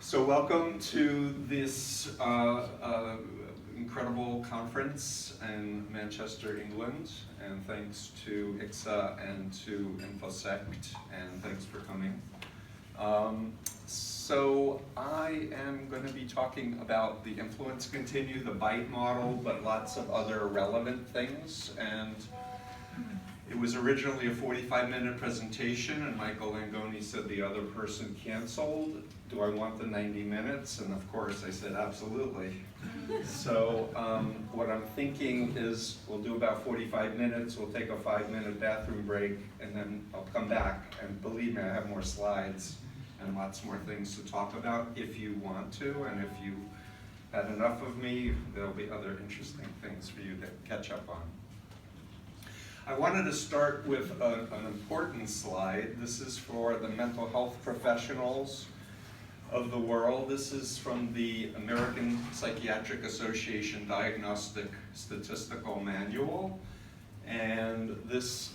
So welcome to this incredible conference in Manchester, England, and thanks to ICSA and to InfoSect, and thanks for coming. So I am going to be talking about the Influence Continuum, the BITE model, but lots of other relevant things. And it was originally a 45-minute presentation, and Michael Langoni said the other person canceled. Do I want the 90 minutes? And of course I said absolutely. So what I'm thinking is we'll do about 45 minutes, we'll take a 5-minute bathroom break, and then I'll come back. And believe me, I have more slides and lots more things to talk about if you want to, and if you had enough of me, there'll be other interesting things for you to catch up on. I wanted to start with an important slide. This is for the mental health professionals of the world. This is from the American Psychiatric Association Diagnostic Statistical Manual. And this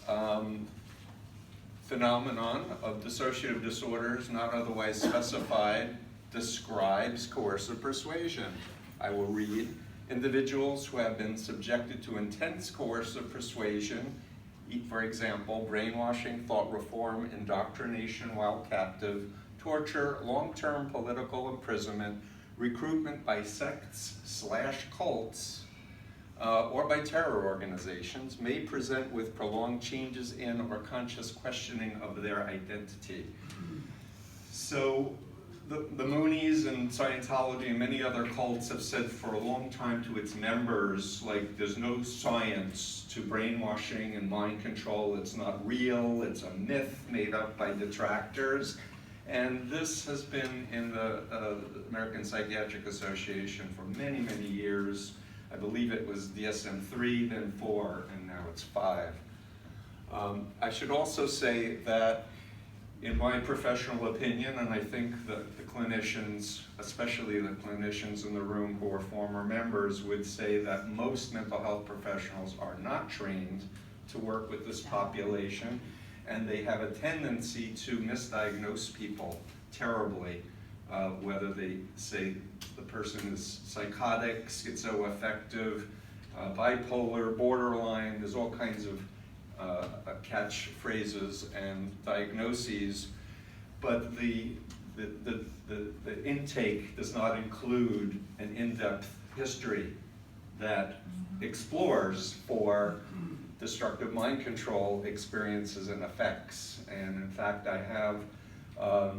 phenomenon of dissociative disorders not otherwise specified describes coercive persuasion. I will read. Individuals who have been subjected to intense coercive persuasion, for example, brainwashing, thought reform, indoctrination while captive, torture, long-term political imprisonment, recruitment by sects/cults, or by terror organizations, may present with prolonged changes in or conscious questioning of their identity. So the Moonies and Scientology and many other cults have said for a long time to its members, like, there's no science to brainwashing and mind control. It's not real. It's a myth made up by detractors. And this has been in the American Psychiatric Association for many, many years. I believe it was DSM-3, then 4, and now it's 5. I should also say that in my professional opinion, and I think that the clinicians, especially the clinicians in the room who are former members, would say that most mental health professionals are not trained to work with this population, and they have a tendency to misdiagnose people terribly, whether they say the person is psychotic, schizoaffective, bipolar, borderline. There's all kinds of catchphrases and diagnoses, but the intake does not include an in-depth history that explores for destructive mind control experiences and effects. And in fact, I have a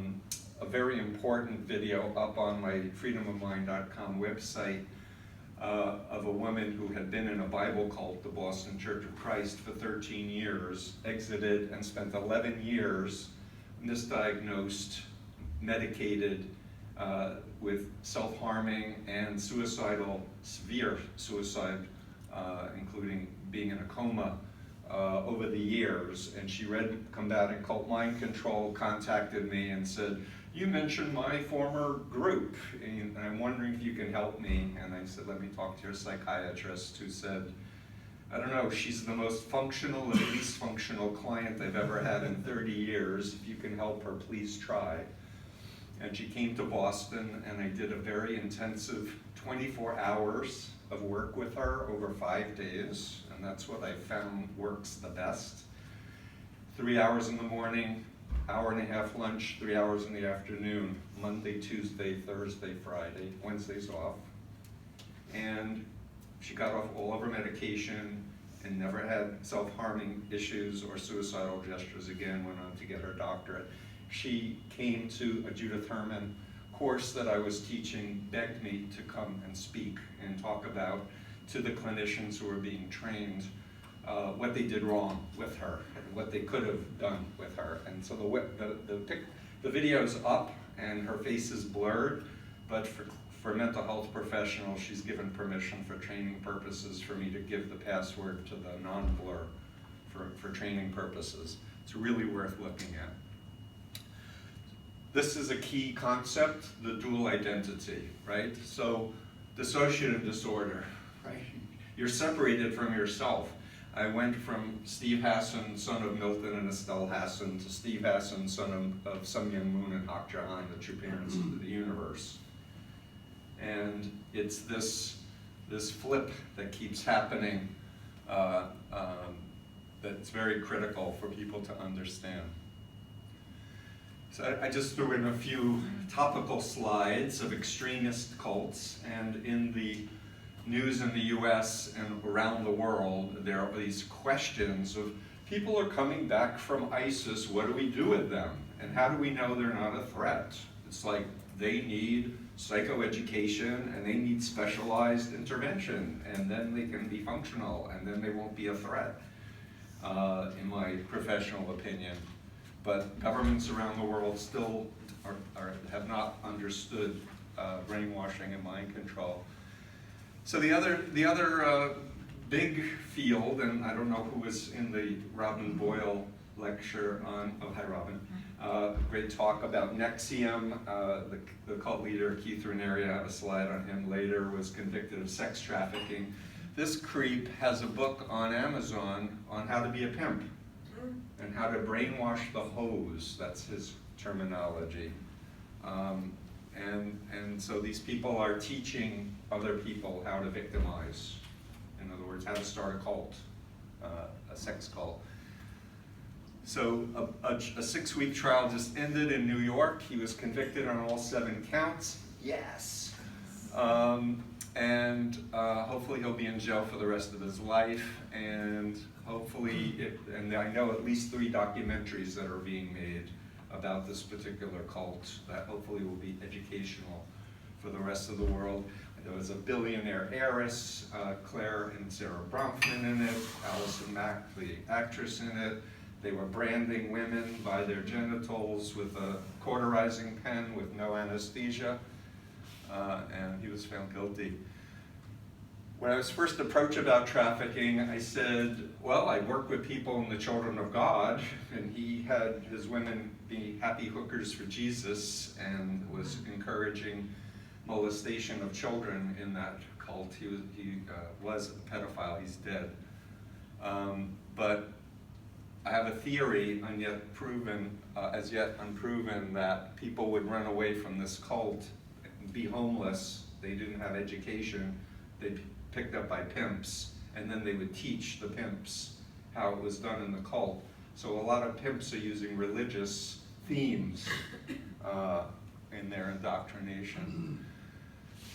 very important video up on my freedomofmind.com website of a woman who had been in a Bible cult, the Boston Church of Christ, for 13 years, exited and spent 11 years misdiagnosed, medicated, with self-harming and suicidal, severe suicide, including being in a coma over the years. And she read Combating Cult Mind Control, contacted me and said, "You mentioned my former group, and I'm wondering if you can help me." And I said, "Let me talk to your psychiatrist," who said, "I don't know, she's the most functional and least functional client I've ever had in 30 years. If you can help her, please try." And she came to Boston, and I did a very intensive 24 hours of work with her over 5 days, and that's what I found works the best. 3 hours in the morning, hour-and-a-half lunch, 3 hours in the afternoon, Monday, Tuesday, Thursday, Friday, Wednesdays off. And she got off all of her medication and never had self-harming issues or suicidal gestures again, went on to get her doctorate. She came to a Judith Herman course that I was teaching, begged me to come and speak and talk about to the clinicians who were being trained what they did wrong with her and what they could have done with her. And so the video's up and her face is blurred, but for mental health professionals, she's given permission for training purposes for me to give the password to the non-blur for training purposes. It's really worth looking at. This is a key concept, the dual identity, right? So dissociative disorder, right? You're separated from yourself. I went from Steve Hassan, son of Milton and Estelle Hassan, to Steve Hassan, son of Sun Myung Moon and Hak Ja-han, the true parents of the universe. And it's this flip that keeps happening that's very critical for people to understand. So I just threw in a few topical slides of extremist cults, and in the news in the US and around the world, there are these questions of people are coming back from ISIS, what do we do with them? And how do we know they're not a threat? It's like they need psychoeducation and they need specialized intervention, and then they can be functional, and then they won't be a threat, in my professional opinion. But governments around the world still have not understood brainwashing and mind control. So the other big field, and I don't know who was in the Robin Boyle lecture on, oh hi Robin, great talk about NXIVM, the cult leader Keith Raniere, I have a slide on him later, was convicted of sex trafficking. This creep has a book on Amazon on how to be a pimp and how to brainwash the hose, that's his terminology. And so these people are teaching other people how to victimize. In other words, how to start a cult, a sex cult. So a 6-week trial just ended in New York. He was convicted on all 7 counts. Yes. And hopefully he'll be in jail for the rest of his life. And hopefully, and I know at least 3 documentaries that are being made about this particular cult that hopefully will be educational for the rest of the world. There was a billionaire heiress, Claire and Sarah Bronfman in it, Allison Mack, the actress in it. They were branding women by their genitals with a cauterizing pen with no anesthesia, and he was found guilty. When I was first approached about trafficking, I said, well, I work with people in the Children of God, and he had his women be happy hookers for Jesus and was encouraging molestation of children in that cult. He was a pedophile, he's dead. But I have a theory, as yet unproven, that people would run away from this cult, be homeless, they didn't have education, they'd be picked up by pimps, and then they would teach the pimps how it was done in the cult. So a lot of pimps are using religious themes in their indoctrination.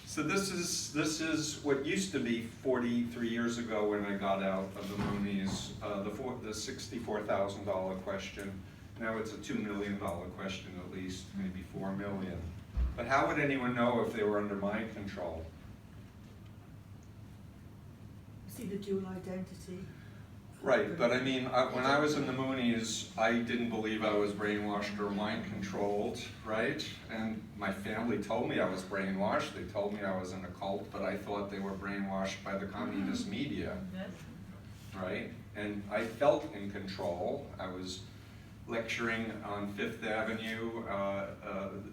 So this is what used to be 43 years ago when I got out of the Moonies, the $64,000 question. Now it's a $2 million question at least, maybe $4 million. But how would anyone know if they were under mind control? See the dual identity. Right, but I mean, when I was in the Moonies, I didn't believe I was brainwashed or mind controlled, right? And my family told me I was brainwashed. They told me I was in a cult, but I thought they were brainwashed by the communist media, right? And I felt in control. I was lecturing on Fifth Avenue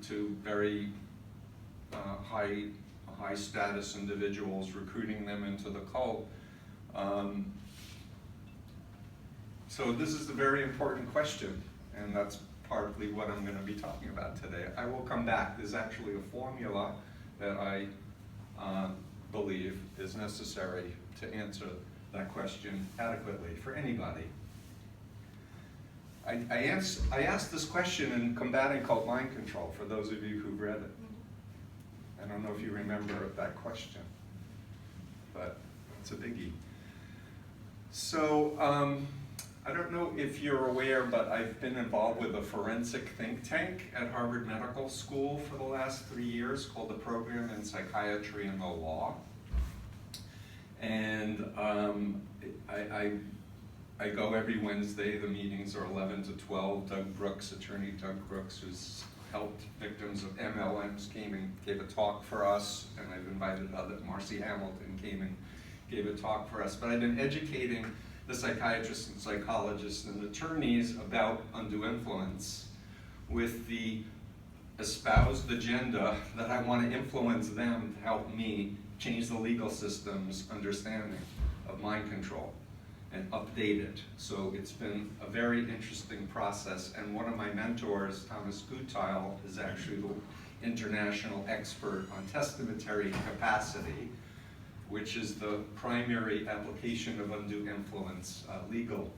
to very high status individuals, recruiting them into the cult. So this is a very important question, and that's partly what I'm going to be talking about today. I will come back. There's actually a formula that I believe is necessary to answer that question adequately for anybody. I asked this question in Combating Cult Mind Control, for those of you who've read it. I don't know if you remember that question, but it's a biggie. So, I don't know if you're aware, but I've been involved with a forensic think tank at Harvard Medical School for the last 3 years called the Program in Psychiatry and the Law. And I go every Wednesday. The meetings are 11 to 12. Attorney Doug Brooks, who's helped victims of MLMs, came and gave a talk for us, and I've invited Marcy Hamilton came and gave a talk for us. But I've been educating the psychiatrists and psychologists and attorneys about undue influence with the espoused agenda that I want to influence them to help me change the legal system's understanding of mind control. and update it. So it's been a very interesting process, and one of my mentors, Thomas Gutile, is actually the international expert on testamentary capacity, which is the primary application of undue influence legal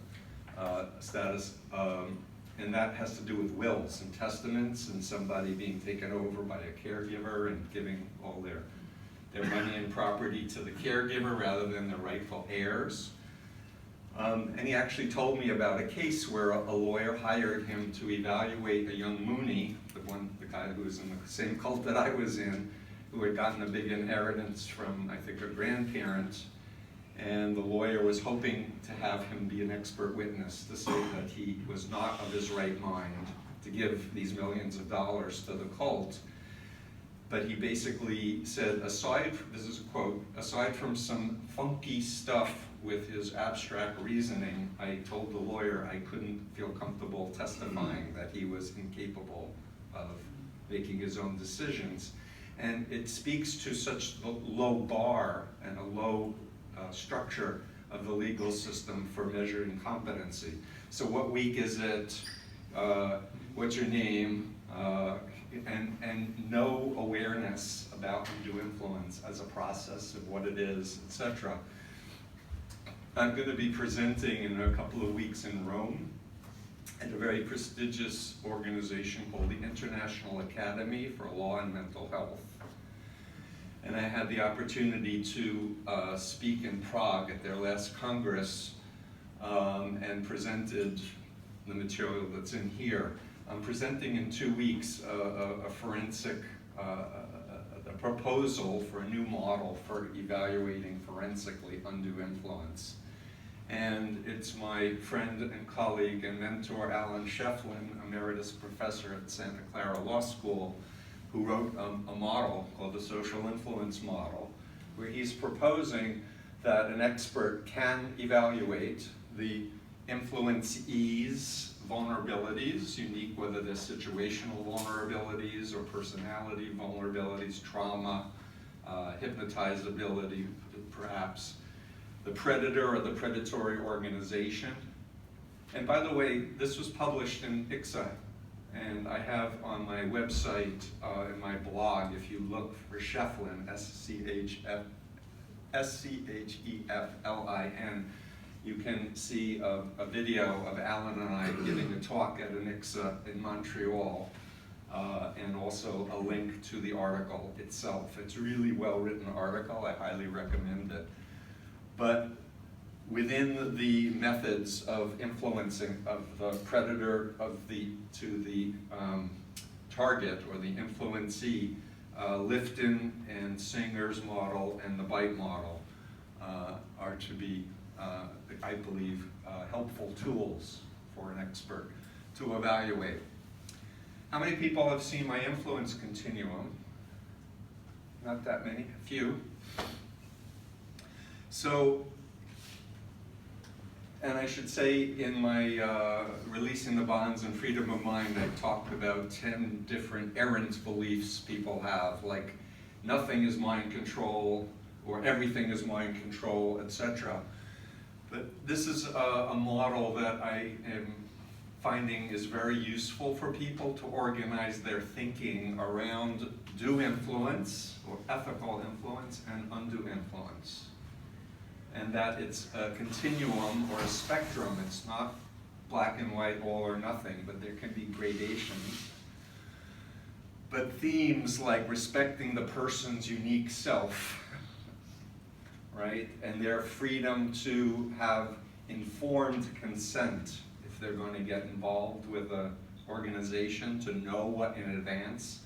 status, and that has to do with wills and testaments and somebody being taken over by a caregiver and giving all their money and property to the caregiver rather than the rightful heirs. And he actually told me about a case where a lawyer hired him to evaluate a young Mooney, the guy who was in the same cult that I was in, who had gotten a big inheritance from, I think, a grandparent. And the lawyer was hoping to have him be an expert witness to say that he was not of his right mind to give these millions of dollars to the cult. But he basically said, this is a quote, aside from some funky stuff with his abstract reasoning, I told the lawyer I couldn't feel comfortable testifying that he was incapable of making his own decisions. And it speaks to such the low bar and a low structure of the legal system for measuring competency. So what week is it? What's your name? And no awareness about undue influence as a process of what it is, etc. I'm going to be presenting in a couple of weeks in Rome at a very prestigious organization called the International Academy for Law and Mental Health. And I had the opportunity to speak in Prague at their last Congress and presented the material that's in here. I'm presenting in 2 weeks a forensic, a proposal for a new model for evaluating forensically undue influence. And it's my friend and colleague and mentor, Alan Shefflin, emeritus professor at Santa Clara Law School, who wrote a model called the social influence model, where he's proposing that an expert can evaluate the influencee's vulnerabilities, unique whether they're situational vulnerabilities or personality vulnerabilities, trauma, hypnotizability, perhaps, the predator or the predatory organization. And by the way, this was published in ICSA, and I have on my website, in my blog, if you look for Shefflin, S-C-H-E-F-L-I-N, you can see a video of Alan and I giving a talk at an ICSA in Montreal, and also a link to the article itself. It's a really well-written article. I highly recommend it. But within the methods of influencing of the predator to the target or the influencee, Lifton and Singer's model and the bite model are to be, I believe, helpful tools for an expert to evaluate. How many people have seen my influence continuum? Not that many, a few. So, and I should say in my Releasing the Bonds and Freedom of Mind, I talked about 10 different errant beliefs people have, like nothing is mind control, or everything is mind control, etc. But this is a model that I am finding is very useful for people to organize their thinking around due influence, or ethical influence, and undue influence. And that it's a continuum or a spectrum. It's not black and white, all or nothing, but there can be gradations. But themes like respecting the person's unique self, right? And their freedom to have informed consent if they're going to get involved with an organization, to know what in advance,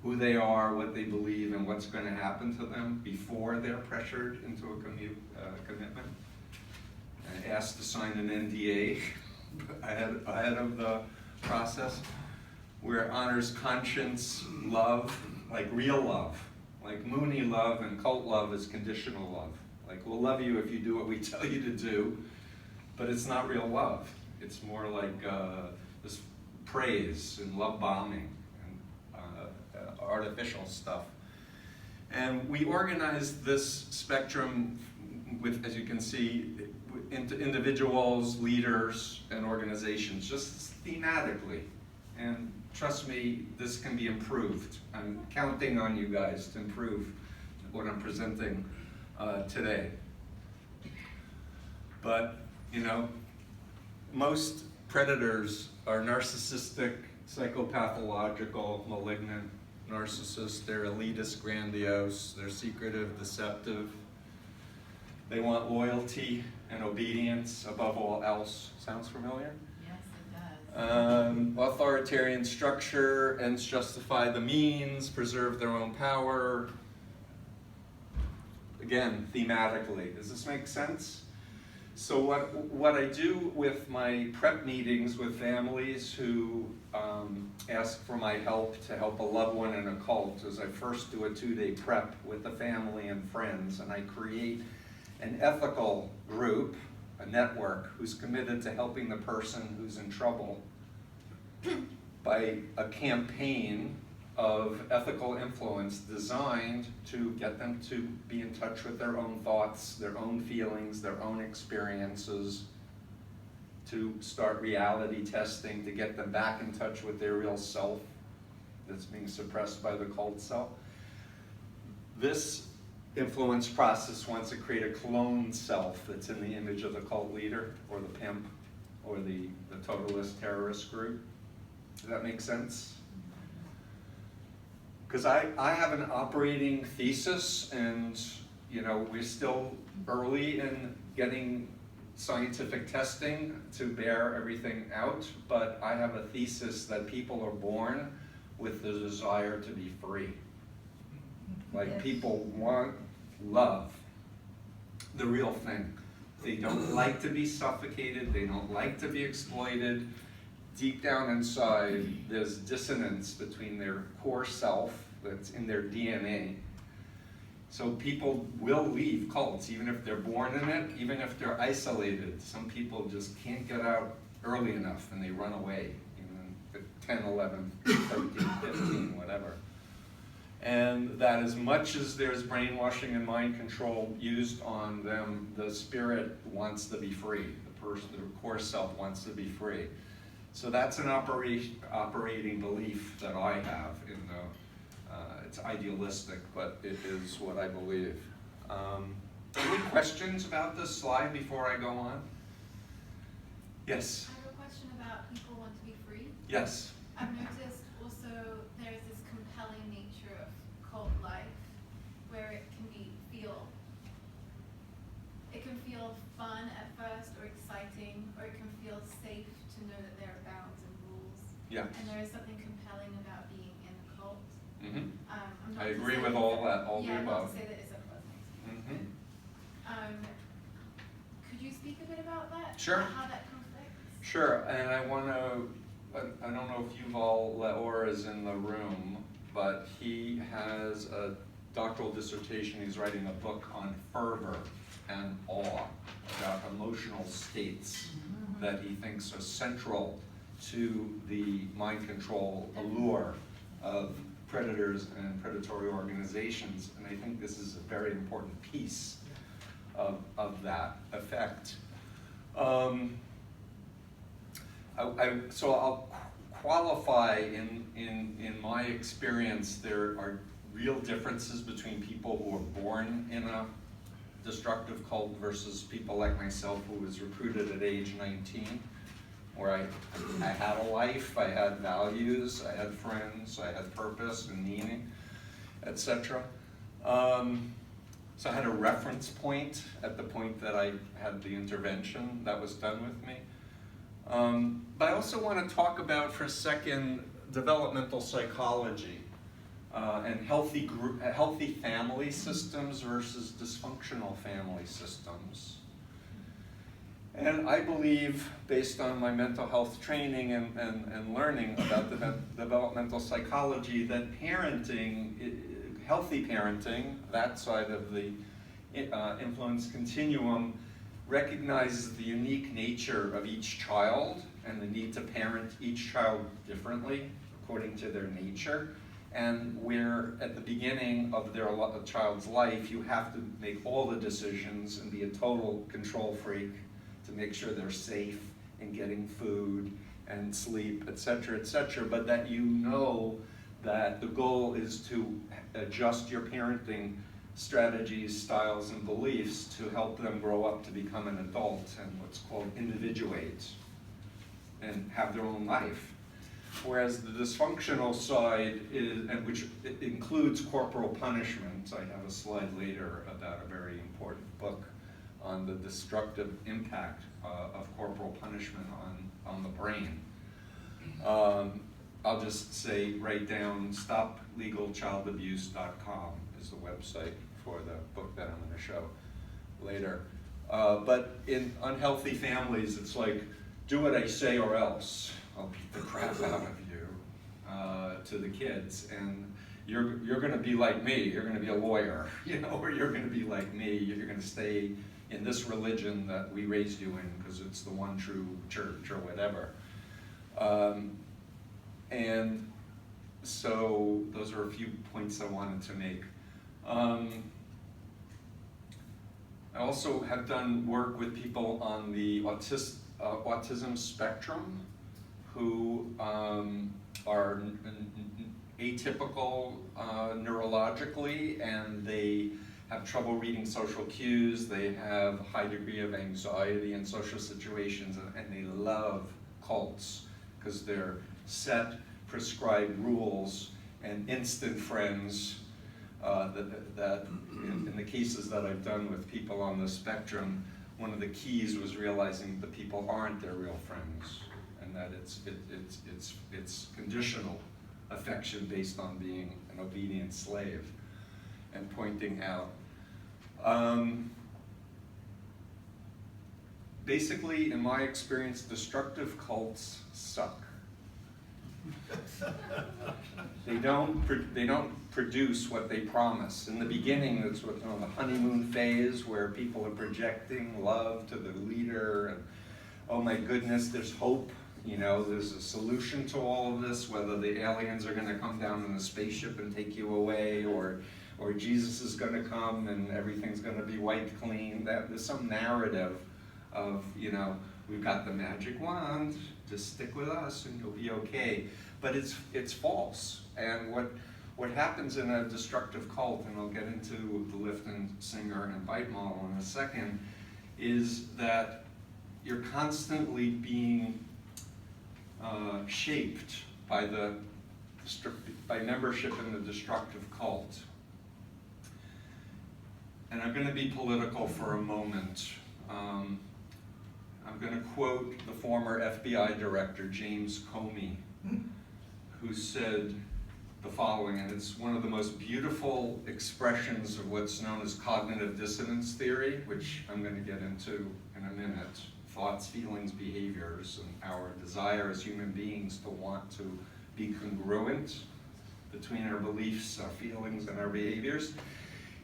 who they are, what they believe, and what's going to happen to them before they're pressured into a commitment, and asked to sign an NDA ahead of the process, where it honors conscience, love, like real love, like Mooney love and cult love is conditional love. Like, we'll love you if you do what we tell you to do, but it's not real love. It's more like this praise and love bombing and artificial stuff. And we organized this spectrum with, as you can see, individuals, leaders, and organizations, just thematically. And trust me, this can be improved. I'm counting on you guys to improve what I'm presenting today. But, you know, most predators are narcissistic, psychopathological, malignant narcissists. They're elitist, grandiose, they're secretive, deceptive. They want loyalty and obedience above all else. Sounds familiar? Yes, it does. Authoritarian structure, ends justify the means, preserve their own power. Again, thematically, does this make sense? So what I do with my prep meetings with families who ask for my help to help a loved one in a cult is I first do a 2-day prep with the family and friends, and I create an ethical group, a network, who's committed to helping the person who's in trouble by a campaign of ethical influence designed to get them to be in touch with their own thoughts, their own feelings, their own experiences, to start reality testing, to get them back in touch with their real self that's being suppressed by the cult self. This influence process wants to create a clone self that's in the image of the cult leader or the pimp or the totalist terrorist group. Does that make sense? Because I have an operating thesis, and you know, we're still early in getting scientific testing to bear everything out, but I have a thesis that people are born with the desire to be free. Like, Yes. people want love, the real thing. They don't like to be suffocated, they don't like to be exploited. Deep down inside, there's dissonance between their core self that's in their DNA. So people will leave cults, even if they're born in it, even if they're isolated. Some people just can't get out early enough and they run away, even at 10, 11, 13, 15, whatever. And that as much as there's brainwashing and mind control used on them, the spirit wants to be free. The core self wants to be free. So that's an operating belief that I have. It's idealistic, but it is what I believe. Any questions about this slide before I go on? Yes? I have a question about people want to be free. Yes? I've noticed also there's this compelling nature of cult life where it can feel fun at first or exciting, or it can feel safe to know that there are bounds and rules. Yeah. And there is something compelling about being in a cult. Mm-hmm. I'm not I to agree say with that- all that, all the Yeah, not above. to say that it's a pleasant experience. Mm-hmm. Could you speak a bit about that? Sure. About how that conflicts? Sure, and I don't know if Yuval Laor is in the room, but he has a doctoral dissertation. He's writing a book on fervor and awe, about emotional states that he thinks are central to the mind control allure of predators and predatory organizations. And I think this is a very important piece of that effect. So I'll qualify in my experience, there are real differences between people who are born in a destructive cult versus people like myself who was recruited at age 19, where I had a life, I had values, I had friends, I had purpose and meaning, etc. So I had a reference point at the point that I had the intervention that was done with me. But I also want to talk about, for a second, developmental psychology and healthy family systems versus dysfunctional family systems. And I believe, based on my mental health training and learning about developmental psychology, that parenting, healthy parenting, that side of the influence continuum, recognizes the unique nature of each child and the need to parent each child differently according to their nature, and where at the beginning of their child's life you have to make all the decisions and be a total control freak to make sure they're safe and getting food and sleep, et cetera, but that you know that the goal is to adjust your parenting strategies, styles, and beliefs to help them grow up to become an adult and what's called individuate and have their own life. Whereas the dysfunctional side is, and which includes corporal punishment. I have a slide later about a very important book on the destructive impact of corporal punishment on the brain. I'll just say, write down stoplegalchildabuse.com is the website for the book that I'm going to show later. But in unhealthy families, it's like, do what I say or else I'll beat the crap out of you to the kids. And you're going to be like me. You're going to be a lawyer, you know, or you're going to be like me. You're going to stay in this religion that we raised you in because it's the one true church or whatever. And so those are a few points I wanted to make. I also have done work with people on the autism spectrum who are atypical neurologically, and they have trouble reading social cues, they have a high degree of anxiety in social situations, and they love cults because they're set, prescribed rules and instant friends that in the cases that I've done with people on the spectrum, one of the keys was realizing the people aren't their real friends, and that it's conditional affection based on being an obedient slave, and pointing out. Basically, in my experience, destructive cults suck. They don't produce what they promise. In the beginning, that's what, you know, the honeymoon phase where people are projecting love to the leader, and oh my goodness, there's hope. You know, there's a solution to all of this, whether the aliens are going to come down in a spaceship and take you away, or Jesus is going to come and everything's going to be wiped clean. There's some narrative of, you know, we've got the magic wand, just stick with us and you'll be okay. But it's false. And what happens in a destructive cult, and I'll get into the Lifton, Singer, and Bite model in a second, is that you're constantly being shaped by membership in the destructive cult. And I'm going to be political for a moment. I'm going to quote the former FBI director, James Comey, who said the following, and it's one of the most beautiful expressions of what's known as cognitive dissonance theory, which I'm going to get into in a minute. Thoughts, feelings, behaviors, and our desire as human beings to want to be congruent between our beliefs, our feelings, and our behaviors.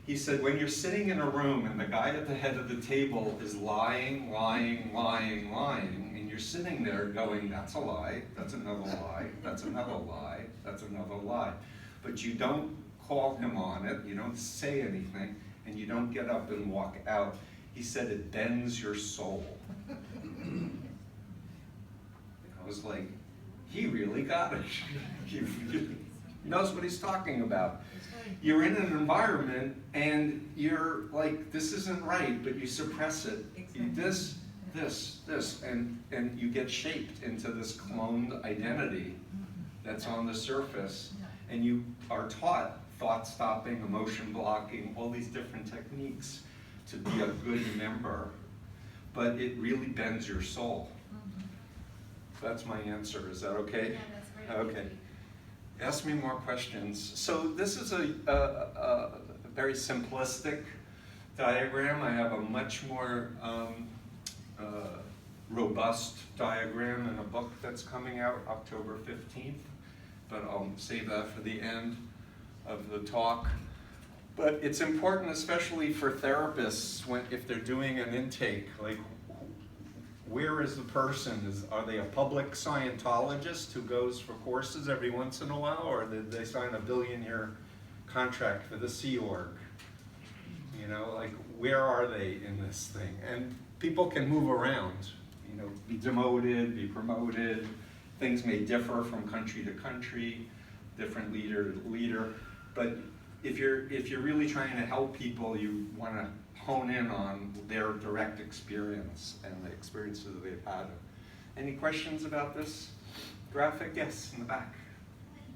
He said, when you're sitting in a room and the guy at the head of the table is lying, and you're sitting there going, that's a lie, that's another lie, that's another lie, that's another lie. But you don't call him on it, you don't say anything, and you don't get up and walk out. He said it bends your soul. I was like, he really got it. He knows what he's talking about. You're in an environment and you're like, this isn't right, but you suppress it. Exactly. This, and you get shaped into this cloned identity that's on the surface, and you are taught thought stopping, emotion blocking, all these different techniques to be a good member, but it really bends your soul. So that's my answer. Is that okay? Yeah, that's great. Okay. Ask me more questions. So this is a very simplistic diagram. I have a much more robust diagram in a book that's coming out October 15th, but I'll save that for the end of the talk. But it's important, especially for therapists, if they're doing an intake, like, where is the person? Are they a public Scientologist who goes for courses every once in a while, or did they sign a billion-year contract for the Sea Org? You know, like, where are they in this thing? And people can move around, you know, be demoted, be promoted. Things may differ from country to country, different leader to leader. But if you're really trying to help people, you want to hone in on their direct experience and the experiences that they've had. Any questions about this graphic? Yes, in the back.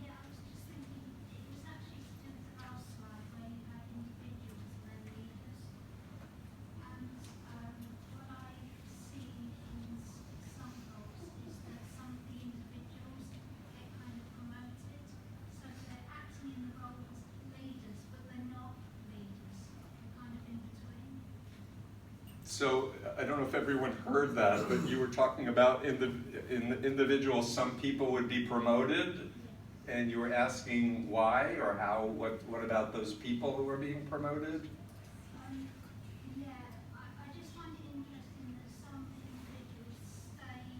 Yeah, I was just thinking, it was actually to do with the last slide where you had individuals and their leaders. And what I see in some roles is that some of the individuals get kind of promoted, so they're acting in the role as leaders, but they're not leaders, they're kind of in between. So I don't know if everyone heard that, but you were talking about in the individuals, some people would be promoted, and you were asking why or how. What about those people who are being promoted? Yeah, I just find it interesting that some individuals stay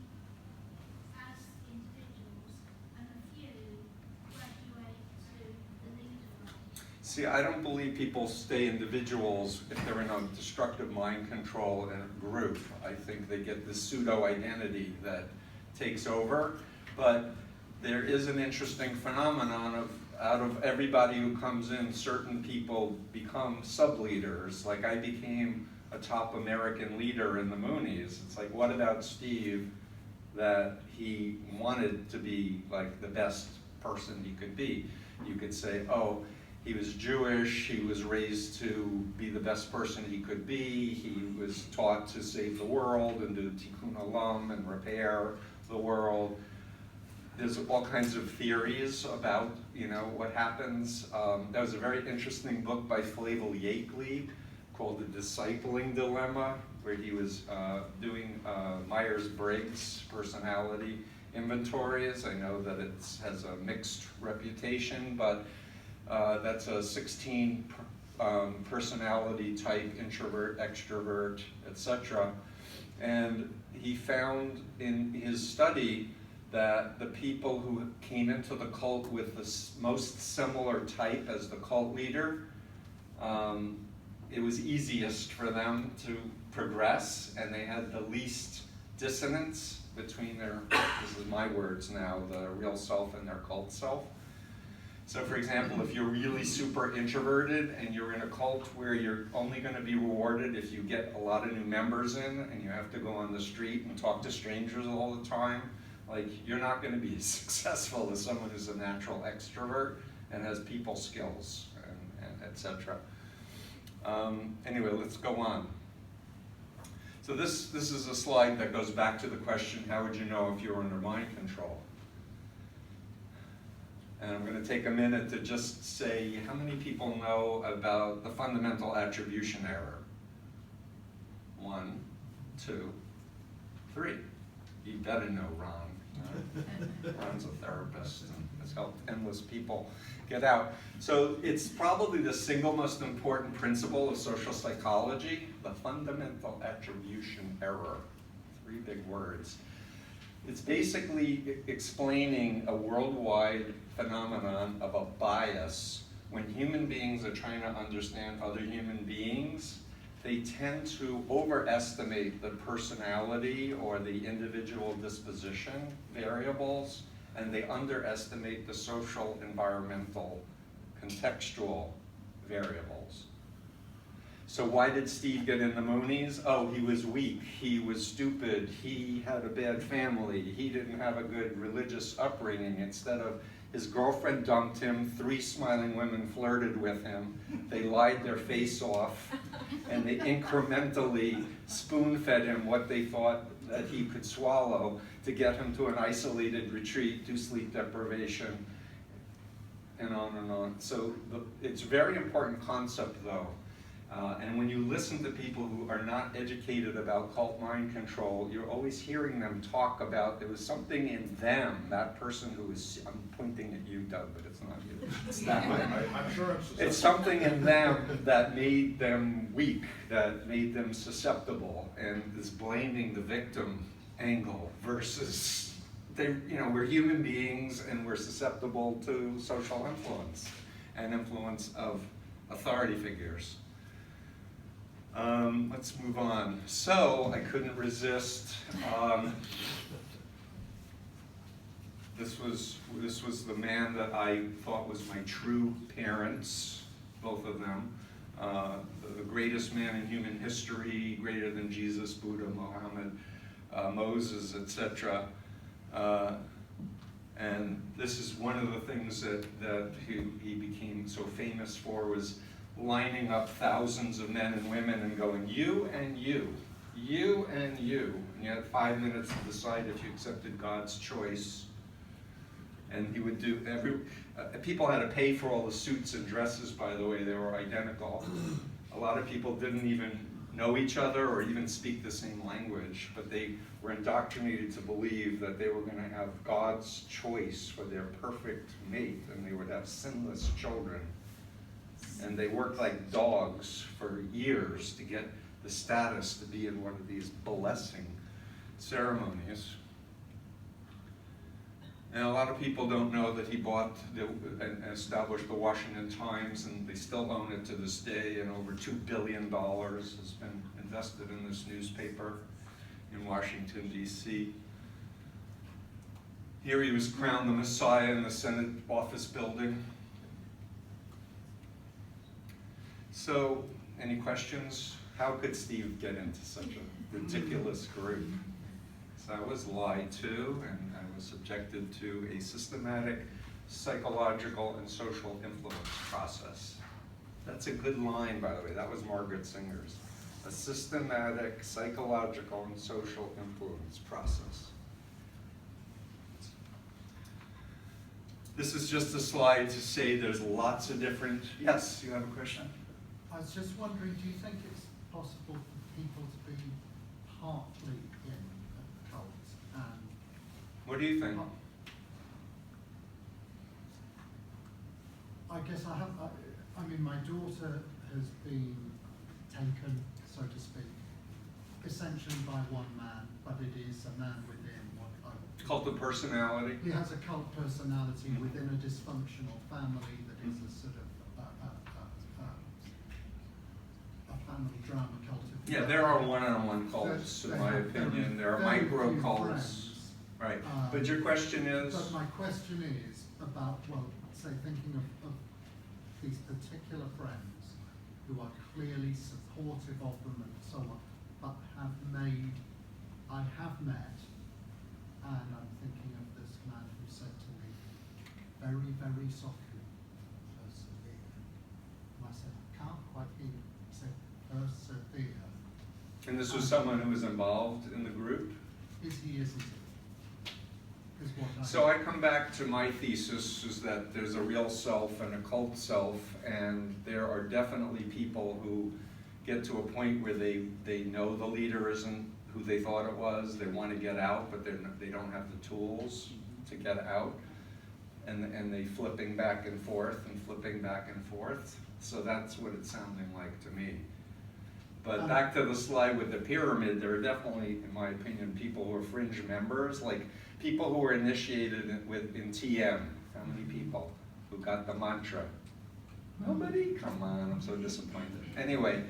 as individuals and a few graduate to the leader role. See, I don't believe people stay individuals if they're in a destructive mind control in a group. I think they get this pseudo-identity that takes over. But there is an interesting phenomenon of, out of everybody who comes in, certain people become sub-leaders. Like I became a top American leader in the Moonies. It's like, what about Steve that he wanted to be like the best person he could be? You could say, oh, he was Jewish, he was raised to be the best person he could be, he was taught to save the world and do tikkun olam and repair the world. There's all kinds of theories about, you know, what happens. There was a very interesting book by Flavel Yakeley called The Discipling Dilemma, where he was doing Myers-Briggs personality inventories. I know that it has a mixed reputation, but that's a 16 personality type, introvert, extrovert, etc. And he found in his study that the people who came into the cult with the most similar type as the cult leader, it was easiest for them to progress, and they had the least dissonance between their, this is my words now, the real self and their cult self. So for example, if you're really super introverted and you're in a cult where you're only going to be rewarded if you get a lot of new members in and you have to go on the street and talk to strangers all the time, like you're not going to be as successful as someone who's a natural extrovert and has people skills and etc. Anyway, let's go on. So this is a slide that goes back to the question, how would you know if you were under mind control? And I'm going to take a minute to just say, how many people know about the fundamental attribution error? 1, 2, 3. You better know Ron. Ron's a therapist and has helped endless people get out. So it's probably the single most important principle of social psychology, the fundamental attribution error. 3 big words. It's basically explaining a worldwide phenomenon of a bias. When human beings are trying to understand other human beings, they tend to overestimate the personality or the individual disposition variables, and they underestimate the social, environmental, contextual variables. So why did Steve get in the Moonies? Oh, he was weak, he was stupid, he had a bad family, he didn't have a good religious upbringing. Instead of his girlfriend dumped him, 3 smiling women flirted with him, they lied their face off, and they incrementally spoon-fed him what they thought that he could swallow to get him to an isolated retreat, do sleep deprivation, and on and on. So it's a very important concept though. And when you listen to people who are not educated about cult mind control, you're always hearing them talk about there was something in them, that person who is, I'm pointing at you, Doug, but it's not you. It's that way. I'm sure It's something in them that made them weak, that made them susceptible, and is blaming the victim angle versus, we're human beings and we're susceptible to social influence and influence of authority figures. Let's move on. So I couldn't resist. This was the man that I thought was my true parents, both of them. The greatest man in human history, greater than Jesus, Buddha, Muhammad, Moses, etc. And this is one of the things that he became so famous for, was lining up thousands of men and women and going, you and you, you and you. And you had 5 minutes to decide if you accepted God's choice. And he would do people had to pay for all the suits and dresses, by the way, they were identical. A lot of people didn't even know each other or even speak the same language, but they were indoctrinated to believe that they were going to have God's choice for their perfect mate, and they would have sinless children. And they worked like dogs for years to get the status to be in one of these blessing ceremonies. And a lot of people don't know that he bought and established the Washington Times, and they still own it to this day, and over $2 billion has been invested in this newspaper in Washington, D.C. Here he was crowned the Messiah in the Senate office building. So, any questions? How could Steve get into such a ridiculous group? So I was lied to, and I was subjected to a systematic psychological and social influence process. That's a good line, by the way. That was Margaret Singer's. A systematic psychological and social influence process. This is just a slide to say there's lots of different... Yes, you have a question? I was just wondering, do you think it's possible for people to be partly in a cult and... What do you think? I guess I mean, my daughter has been taken, so to speak, essentially by one man, but it is a man within what I would... Cult of personality? He has a cult personality within a dysfunctional family that is a sort of a family drama cult. Yeah, there are one-on-one cults, in my opinion. There are micro cults. Right, but your question is? But my question is about, well, say, thinking of these particular friends who are clearly supportive of them and so on, but I have met, and I'm thinking of this man who said to me, very, very softly, persevere. And I said, I can't quite hear you. He said, persevere. And this was someone who was involved in the group? Is he, isn't he? Is what So I come back to my thesis, is that there's a real self and a cult self, and there are definitely people who get to a point where they know the leader isn't who they thought it was, they want to get out, but they don't have the tools to get out, and they flipping back and forth and flipping back and forth. So that's what it's sounding like to me. But back to the slide with the pyramid, there are definitely, in my opinion, people who are fringe members, like people who were initiated in TM. How many people who got the mantra? Nobody? Come on, I'm so disappointed. Anyway,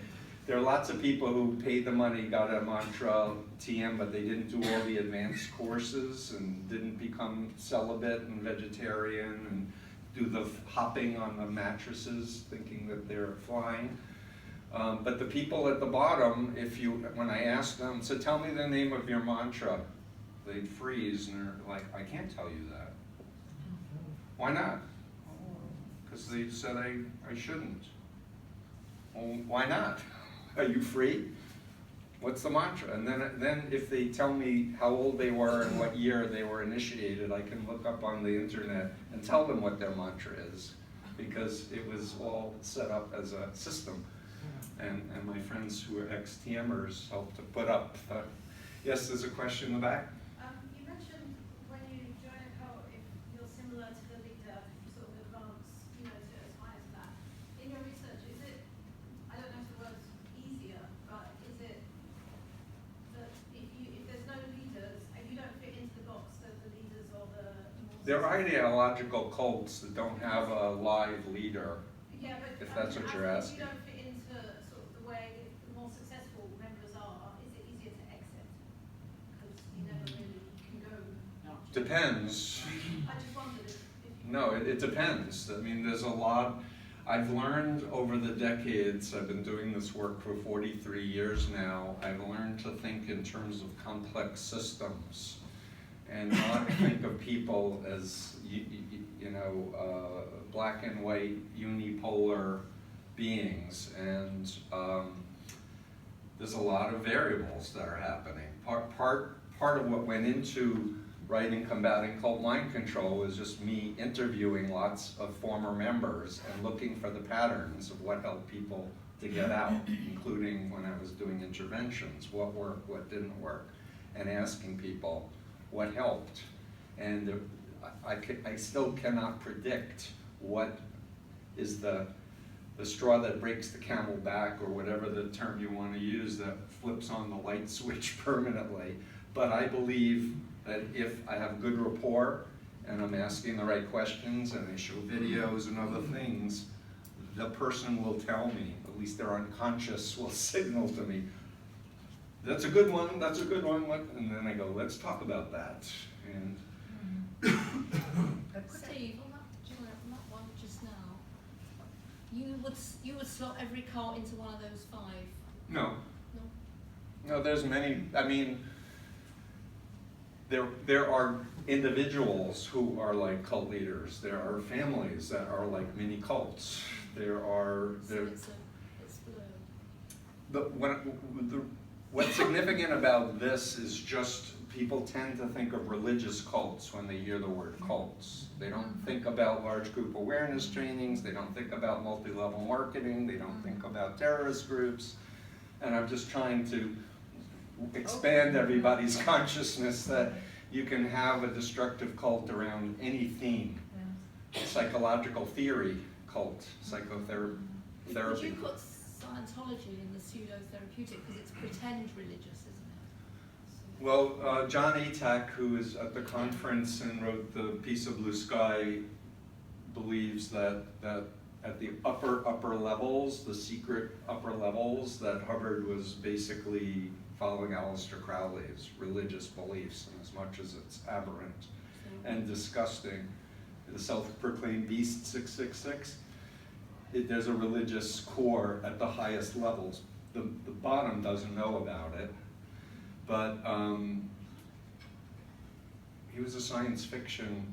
there are lots of people who paid the money, got a mantra TM, but they didn't do all the advanced courses and didn't become celibate and vegetarian and do the hopping on the mattresses thinking that they're flying. But the people at the bottom, when I asked them, so tell me the name of your mantra, they'd freeze and they're like, I can't tell you that. Why not? Because they said I shouldn't. Well, why not? Are you free? What's the mantra? And then if they tell me how old they were and what year they were initiated, I can look up on the internet and tell them what their mantra is, because it was all set up as a system. And my friends who are ex-TMers helped to put up. Yes, there's a question in the back. You mentioned when you join a cult, if you're similar to the leader, you sort of advance, to as high as that. In your research, is it, I don't know if the word's easier, but is it that if there's no leaders and you don't fit into the box of the leaders or the more... There are ideological cults that don't have a live leader. Yeah, but if that's what you're asking. You don't fit into sort of the way the more Depends. I just wondered if you. No, it depends. I mean, there's a lot. I've learned over the decades, I've been doing this work for 43 years now, I've learned to think in terms of complex systems and not think of people as, black and white unipolar beings. And there's a lot of variables that are happening. Part of what went into writing Combating Cult Mind Control was just me interviewing lots of former members and looking for the patterns of what helped people to get out, including when I was doing interventions, what worked, what didn't work, and asking people what helped. And I still cannot predict what is the straw that breaks the camel back, or whatever the term you want to use, that flips on the light switch permanently. But I believe that if I have good rapport and I'm asking the right questions and I show videos and other things, the person will tell me, at least their unconscious will signal to me, that's a good one, that's a good one, and then I go, let's talk about that. And Steve, on that one just now, you would slot every cult into one of those 5? no. No? No, there's many, I mean, there are individuals who are like cult leaders. There are families that are like mini cults. So it's blurred. What's significant about this is just people tend to think of religious cults when they hear the word cults. They don't think about large group awareness trainings. They don't think about multi-level marketing. They don't think about terrorist groups. And I'm just trying to expand everybody's consciousness that you can have a destructive cult around any theme. Psychological theory cult, psychotherapy. Would you put Scientology in the pseudo-therapeutic, because it's pretend religious, isn't it? Well, John Atack, who is at the conference and wrote the Piece of Blue Sky, believes that at the upper levels, the secret upper levels, that Hubbard was basically following Aleister Crowley's religious beliefs, and as much as it's aberrant and disgusting, the self-proclaimed beast 666, there's a religious core at the highest levels. The bottom doesn't know about it, but he was a science fiction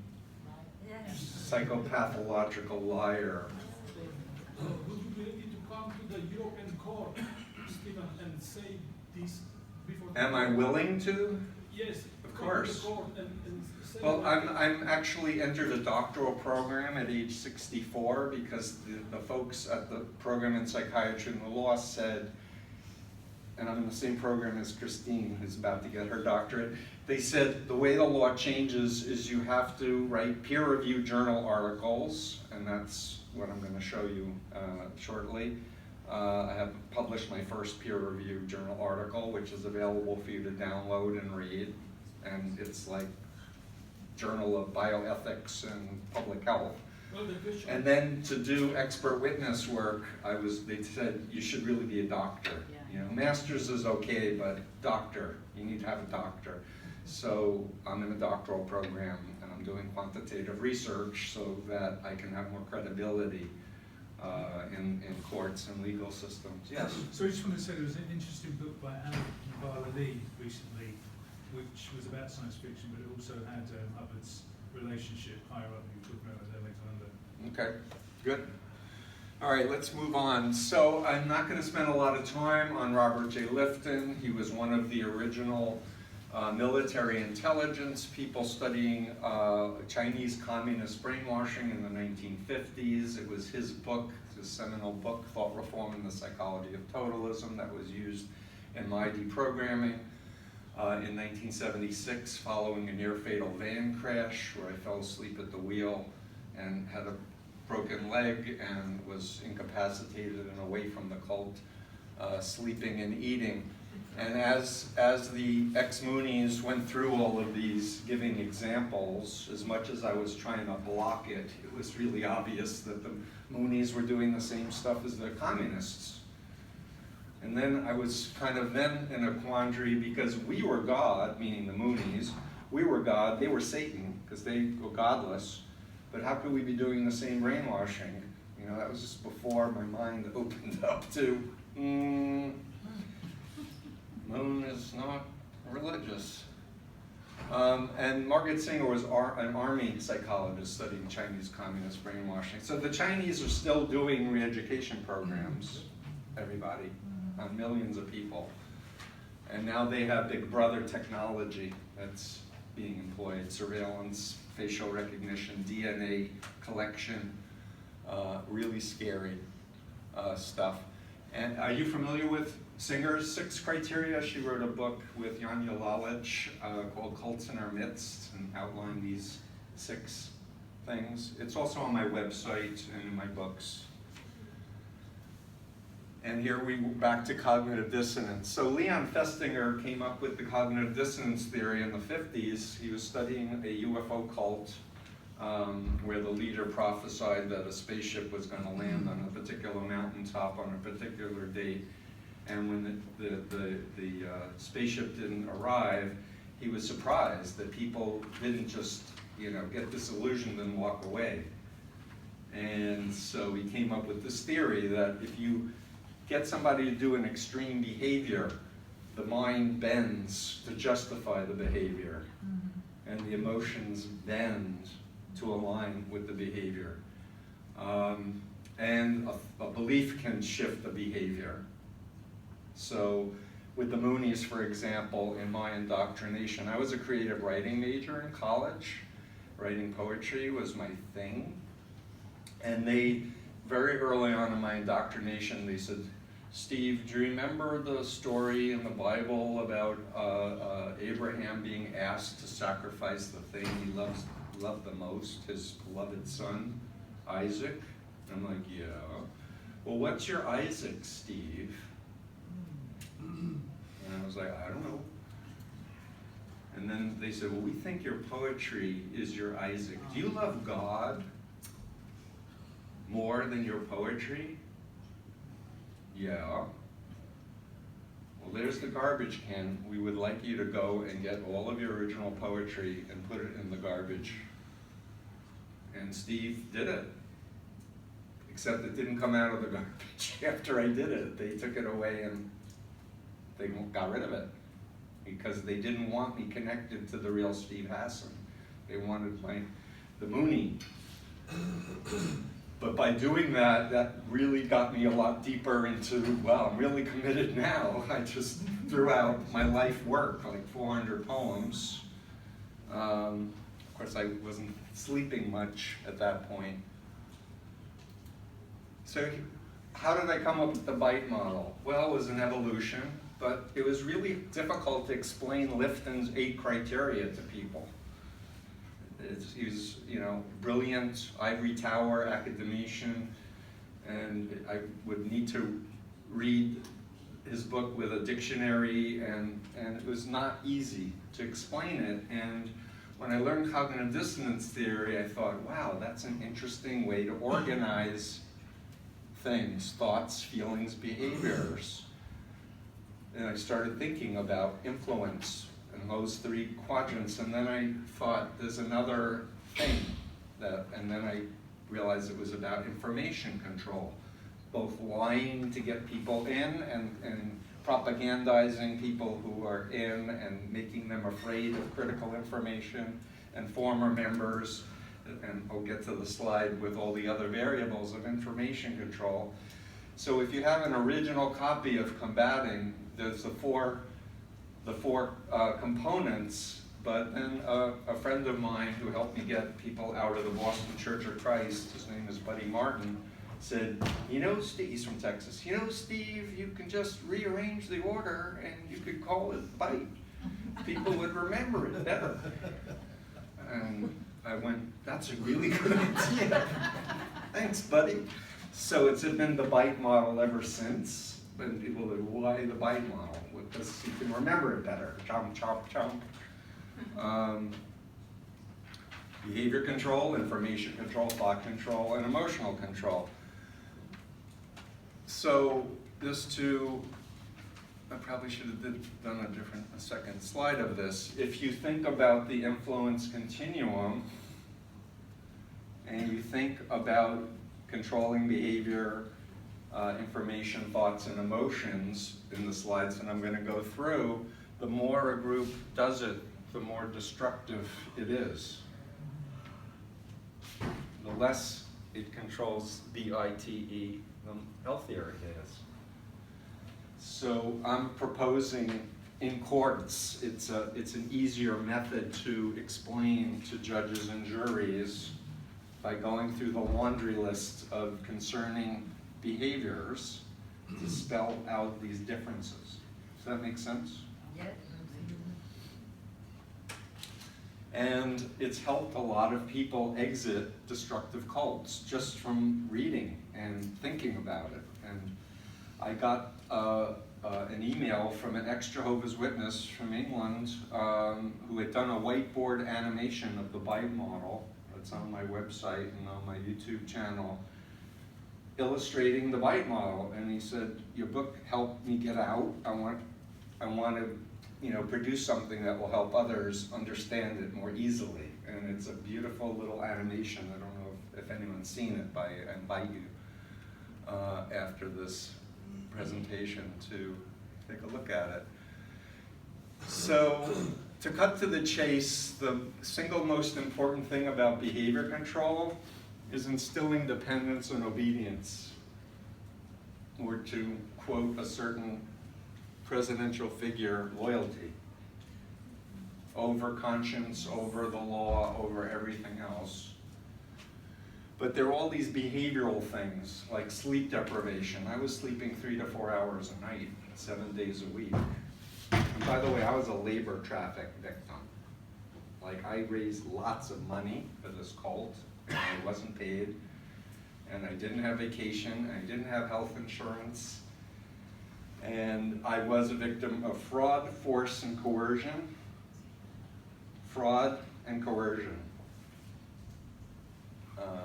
psychopathological liar. Would you be ready to come to the European court, Stephen, and say this before? Am I willing to? Yes, Of come course. to the court and say. Well, I'm actually entered a doctoral program at age 64 because the folks at the program in psychiatry and the law said, and I'm in the same program as Christine, who's about to get her doctorate, they said the way the law changes is you have to write peer-reviewed journal articles, and that's what I'm going to show you shortly. I have published my first peer-reviewed journal article, which is available for you to download and read, and it's like Journal of Bioethics and Public Health. Well, the question. And then to do expert witness work, they said you should really be a doctor. You know, master's is okay, but doctor, you need to have a doctor. So I'm in a doctoral program and I'm doing quantitative research so that I can have more credibility in courts and legal systems. Yes? So I just wanted to say there was an interesting book by Anna Navala-Lee recently, which was about science fiction, but it also had Hubbard's relationship higher up, you were talking about that later on. Okay, good. All right, let's move on. So I'm not going to spend a lot of time on Robert Jay Lifton. He was one of the original military intelligence people studying Chinese communist brainwashing in the 1950s. It was his book, his seminal book, Thought Reform and the Psychology of Totalism, that was used in my deprogramming in 1976 following a near-fatal van crash where I fell asleep at the wheel and had a broken leg and was incapacitated and away from the cult, sleeping and eating. And as the ex-Moonies went through all of these, giving examples, as much as I was trying to block it, it was really obvious that the Moonies were doing the same stuff as the communists. And then I was kind of then in a quandary because we were God, meaning the Moonies, we were God, they were Satan, because they were godless. But how could we be doing the same brainwashing? You know, that was just before my mind opened up to, moon is not religious. And Margaret Singer was an army psychologist studying Chinese communist brainwashing. So the Chinese are still doing re-education programs, everybody, on millions of people. And now they have Big Brother technology that's being employed, surveillance, facial recognition, DNA collection, really scary stuff. And are you familiar with Singer's 6 criteria? She wrote a book with Janja Lalich called Cults in Our Midst, and outlined these 6 things. It's also on my website and in my books. And here we back to cognitive dissonance. So Leon Festinger came up with the cognitive dissonance theory in the 50s. He was studying a UFO cult where the leader prophesied that a spaceship was going to land on a particular mountaintop on a particular date. And when the spaceship didn't arrive, he was surprised that people didn't just, get disillusioned and walk away. And so he came up with this theory that if you get somebody to do an extreme behavior, the mind bends to justify the behavior, and the emotions bend to align with the behavior. And a belief can shift the behavior. So with the Moonies, for example, in my indoctrination, I was a creative writing major in college. Writing poetry was my thing. And they, very early on in my indoctrination, they said, Steve, do you remember the story in the Bible about Abraham being asked to sacrifice the thing he loved the most, his beloved son, Isaac? And I'm like, yeah. Well, what's your Isaac, Steve? And I was like, I don't know. And then they said, well, we think your poetry is your Isaac. Do you love God more than your poetry? Yeah. Well, there's the garbage can. We would like you to go and get all of your original poetry and put it in the garbage. And Steve did it. Except it didn't come out of the garbage after I did it. They took it away and they got rid of it because they didn't want me connected to the real Steve Hassan. They wanted the Moonie. But by doing that, that really got me a lot deeper into, well, I'm really committed now. I just threw out my life work, like 400 poems. Of course, I wasn't sleeping much at that point. So how did I come up with the bite model? Well, it was an evolution, but it was really difficult to explain Lifton's 8 criteria to people. He was, brilliant, ivory tower academician, and I would need to read his book with a dictionary, and it was not easy to explain it. And when I learned cognitive dissonance theory, I thought, wow, that's an interesting way to organize things, thoughts, feelings, behaviors. And I started thinking about influence in those 3 quadrants, and then I thought there's another thing and then I realized it was about information control, both lying to get people in and propagandizing people who are in and making them afraid of critical information, and former members, and I'll get to the slide with all the other variables of information control. So if you have an original copy of Combating, there's the four components, but then a friend of mine who helped me get people out of the Boston Church of Christ, his name is Buddy Martin, said, Steve, he's from Texas, Steve, you can just rearrange the order and you could call it Bite. People would remember it better. And I went, that's a really good idea. Thanks, buddy. So it's been the Bite model ever since. And people go, why the Bite model? Because you can remember it better. Chomp, chomp, chomp. Behavior control, information control, thought control, and emotional control. So just to I probably should have done a second slide of this. If you think about the influence continuum, and you think about controlling behavior, information, thoughts, and emotions in the slides that I'm going to go through, the more a group does it, the more destructive it is. The less it controls BITE, the healthier it is. So I'm proposing in courts, it's an easier method to explain to judges and juries by going through the laundry list of concerning behaviors to spell out these differences. Does that make sense? Yes. And it's helped a lot of people exit destructive cults just from reading and thinking about it. And I got an email from an ex-Jehovah's Witness from England who had done a whiteboard animation of the Bible model. It's on my website and on my YouTube channel, illustrating the bite model. And he said, your book helped me get out. I want to, produce something that will help others understand it more easily. And it's a beautiful little animation. I don't know if anyone's seen it. I invite you after this presentation to take a look at it. So, to cut to the chase, the single most important thing about behavior control is instilling dependence and obedience, or to quote a certain presidential figure, loyalty, over conscience, over the law, over everything else. But there are all these behavioral things, like sleep deprivation. I was sleeping 3 to 4 hours a night, 7 days a week. And by the way, I was a labor traffic victim. Like, I raised lots of money for this cult, and I wasn't paid, and I didn't have vacation, and I didn't have health insurance, and I was a victim of fraud, force, and coercion. Fraud and coercion.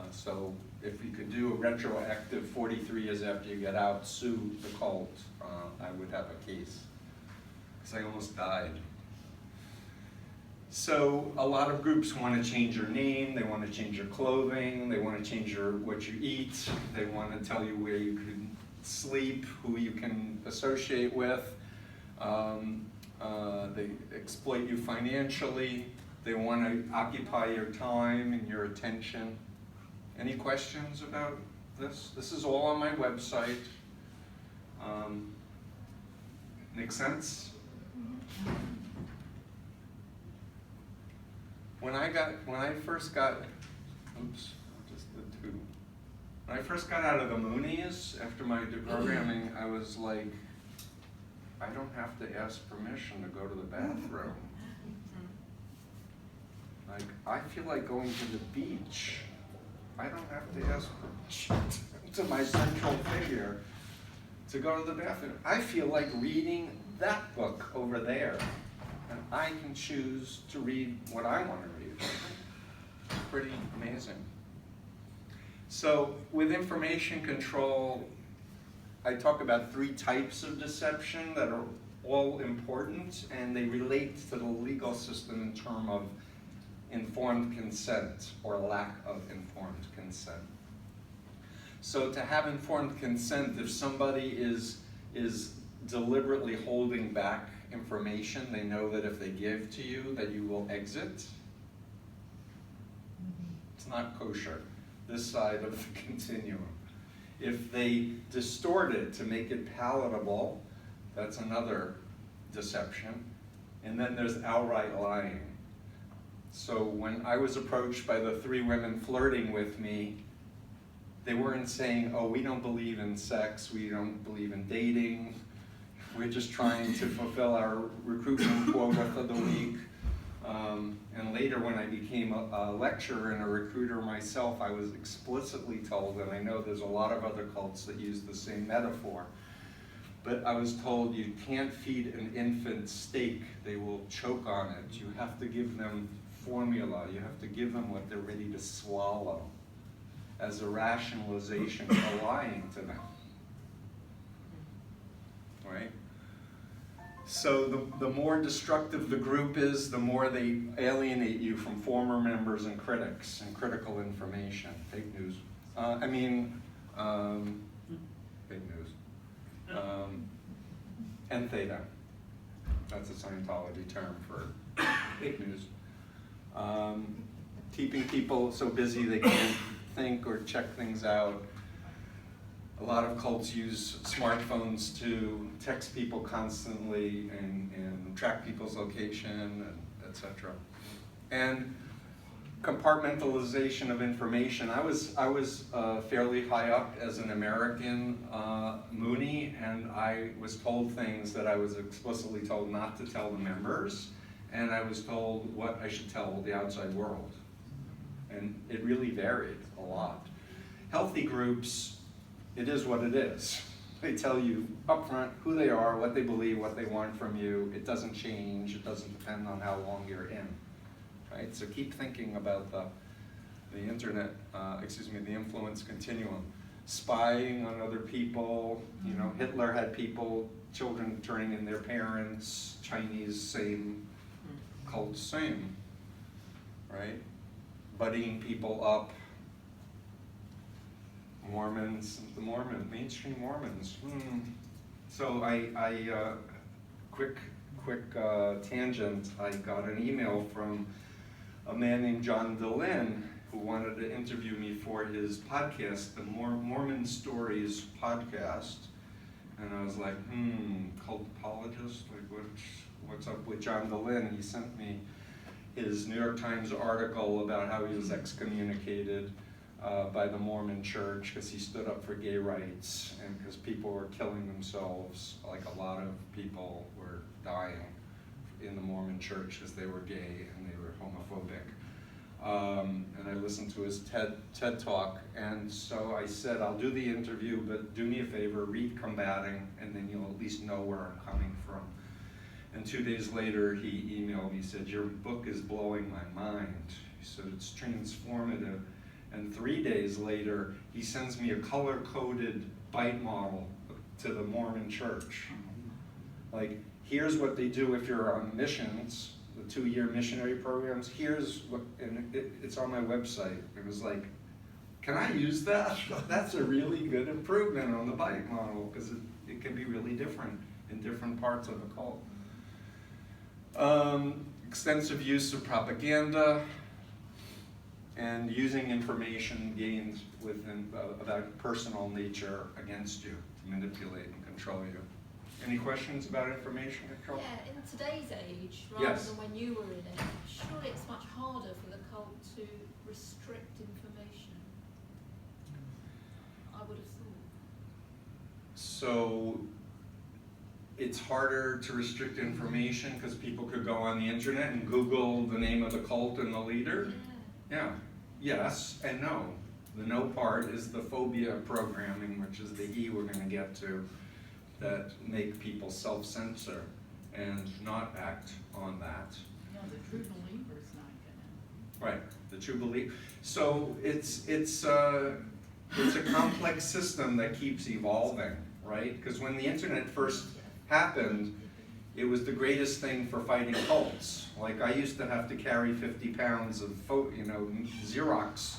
So if you could do a retroactive 43 years after you get out, sue the cult, I would have a case. Because I almost died. So a lot of groups want to change your name, they want to change your clothing, they want to change what you eat, they want to tell you where you can sleep, who you can associate with. They exploit you financially. They want to occupy your time and your attention. Any questions about this? This is all on my website. Make sense? When I first got out of the Moonies after my deprogramming, I was like, I don't have to ask permission to go to the bathroom. Like, I feel like going to the beach. I don't have to ask permission to my central figure to go to the bathroom. I feel like reading that book over there, and I can choose to read what I want to read. Pretty amazing. So with information control, I talk about 3 types of deception that are all important, and they relate to the legal system in terms of informed consent or lack of informed consent. So to have informed consent, if somebody is deliberately holding back information, they know that if they give to you, that you will exit. It's not kosher, this side of the continuum. If they distort it to make it palatable, that's another deception. And then there's outright lying. So when I was approached by the 3 women flirting with me, they weren't saying, oh, we don't believe in sex, we don't believe in dating, we're just trying to fulfill our recruitment quota for the week. And later when I became a lecturer and a recruiter myself, I was explicitly told, and I know there's a lot of other cults that use the same metaphor, but I was told you can't feed an infant steak, they will choke on it. You have to give them formula, you have to give them what they're ready to swallow as a rationalization for lying to them, right? So the more destructive the group is, the more they alienate you from former members and critics and critical information. Fake news. Fake news. And theta. That's a Scientology term for fake news. Keeping people so busy they can't think or check things out. A lot of cults use smartphones to text people constantly and track people's location, and etc. And compartmentalization of information. I was fairly high up as an American Moonie, and I was told things that I was explicitly told not to tell the members, and I was told what I should tell the outside world. And it really varied a lot. Healthy groups, it is what it is. They tell you upfront who they are, what they believe, what they want from you. It doesn't change. It doesn't depend on how long you're in, right? So keep thinking about the internet, the influence continuum. Spying on other people, you know, Hitler had people, children turning in their parents, Chinese, same, cults, same, right? Buddying people up. Mormons, mainstream Mormons. So quick tangent, I got an email from a man named John DeLynn who wanted to interview me for his podcast, the Mormon Stories podcast. And I was like, cult apologist? Like, what's up with John DeLynn? He sent me his New York Times article about how he was excommunicated by the Mormon Church because he stood up for gay rights and because people were killing themselves, like a lot of people were dying in the Mormon Church because they were gay and they were homophobic. And I listened to his TED Talk, and so I said, I'll do the interview, but do me a favor, read Combating, and then you'll at least know where I'm coming from. And 2 days later, he emailed me, said, your book is blowing my mind. He said, it's transformative. And 3 days later, he sends me a color-coded bite model to the Mormon Church. Like, here's what they do if you're on missions, the 2-year missionary programs. Here's what, and it's on my website. It was like, can I use that? That's a really good improvement on the bite model because it can be really different in different parts of a cult. Extensive use of propaganda and using information gained within about personal nature against you to manipulate and control you. Any questions about information control? Yeah, in today's age, rather Yes. than when you were in it, surely it's much harder for the cult to restrict information. I would have thought. So it's harder to restrict information because people could go on the internet and Google the name of the cult and the leader? Yeah. Yes and no. The no part is the phobia programming, which is the E we're going to get to, that make people self-censor and not act on that. No, the true believer's not gonna. Right, the true belief. So it's a complex system that keeps evolving, right? Because when the internet first happened, it was the greatest thing for fighting cults. Like I used to have to carry 50 pounds of Xerox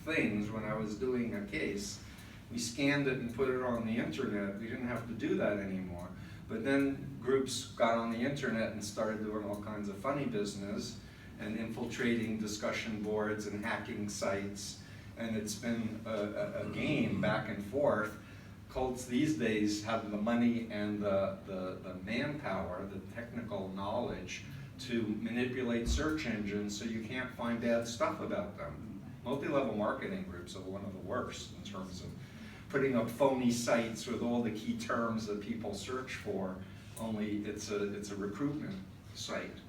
things when I was doing a case. We scanned it and put it on the internet. We didn't have to do that anymore. But then groups got on the internet and started doing all kinds of funny business and infiltrating discussion boards and hacking sites. And it's been a game back and forth. Cults these days have the money and the manpower, the technical knowledge to manipulate search engines so you can't find bad stuff about them. Multi-level marketing groups are one of the worst in terms of putting up phony sites with all the key terms that people search for, only it's a recruitment site,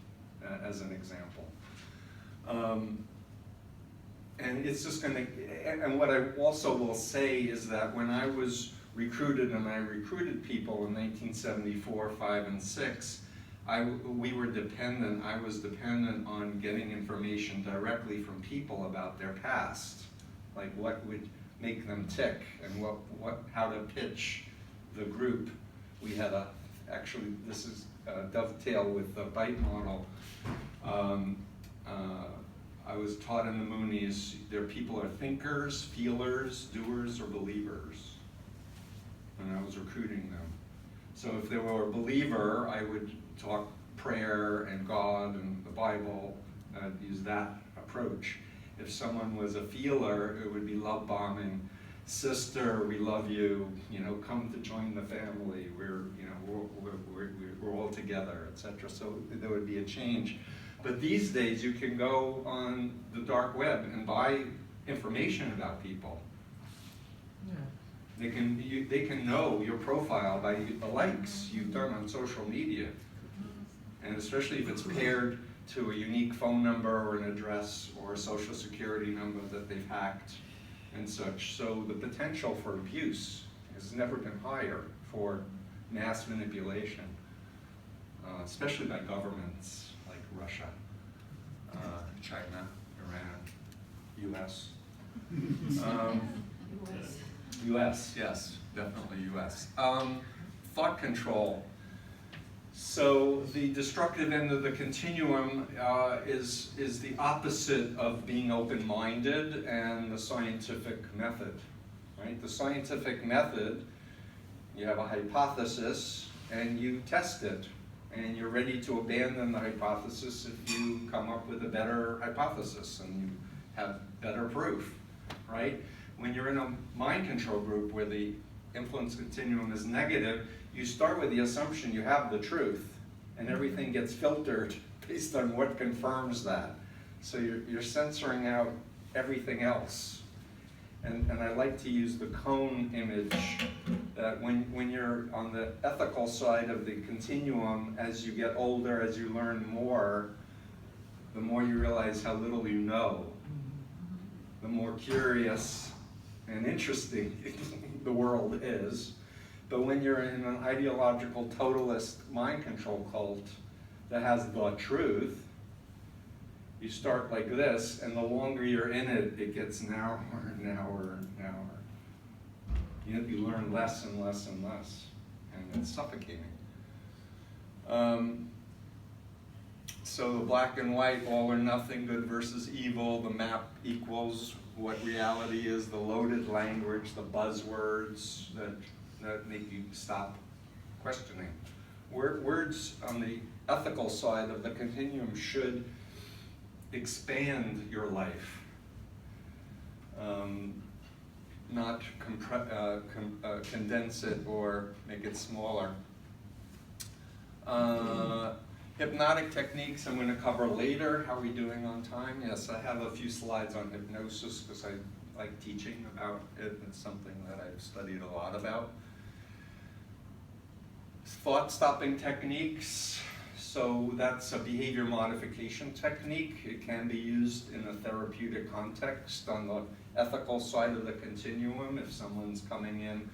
as an example. And it's just gonna, and what I also will say is that when I was recruited, and I recruited people in 1974, 5, and 6, we were dependent, I was dependent on getting information directly from people about their past, like what would make them tick and how to pitch the group. We had a actually this is dovetail with the bite model. I was taught in the Moonies, people are thinkers, feelers, doers, or believers when I was recruiting them. So if they were a believer, I would talk prayer and God and the Bible, use that approach. If someone was a feeler, it would be love bombing. Sister, we love you. Come to join the family. We're all together, etc. So there would be a change. But these days, you can go on the dark web and buy information about people. They can know your profile by the likes you've done on social media, and especially if it's paired to a unique phone number or an address or a social security number that they've hacked and such. So the potential for abuse has never been higher for mass manipulation, especially by governments like Russia, China, Iran, US. US, yes, definitely US. Thought control. So the destructive end of the continuum is the opposite of being open-minded and the scientific method, right? The scientific method, you have a hypothesis and you test it, and you're ready to abandon the hypothesis if you come up with a better hypothesis and you have better proof, right? When you're in a mind control group where the influence continuum is negative, you start with the assumption you have the truth, and everything gets filtered based on what confirms that. So you're censoring out everything else. And I like to use the cone image, that when you're on the ethical side of the continuum, as you get older, as you learn more, the more you realize how little you know, the more curious and interesting the world is. But when you're in an ideological totalist mind control cult that has the truth, you start like this, and the longer you're in it, it gets narrower and narrower and narrower. You learn less and less and less, and it's suffocating. So the black and white, all or nothing, good versus evil, the map equals what reality is, the loaded language, the buzzwords that make you stop questioning. Words on the ethical side of the continuum should expand your life, not condense it or make it smaller. Hypnotic techniques I'm going to cover later. How are we doing on time? Yes, I have a few slides on hypnosis because I like teaching about it. It's something that I've studied a lot about. Thought-stopping techniques. So that's a behavior modification technique. It can be used in a therapeutic context on the ethical side of the continuum. If someone's coming in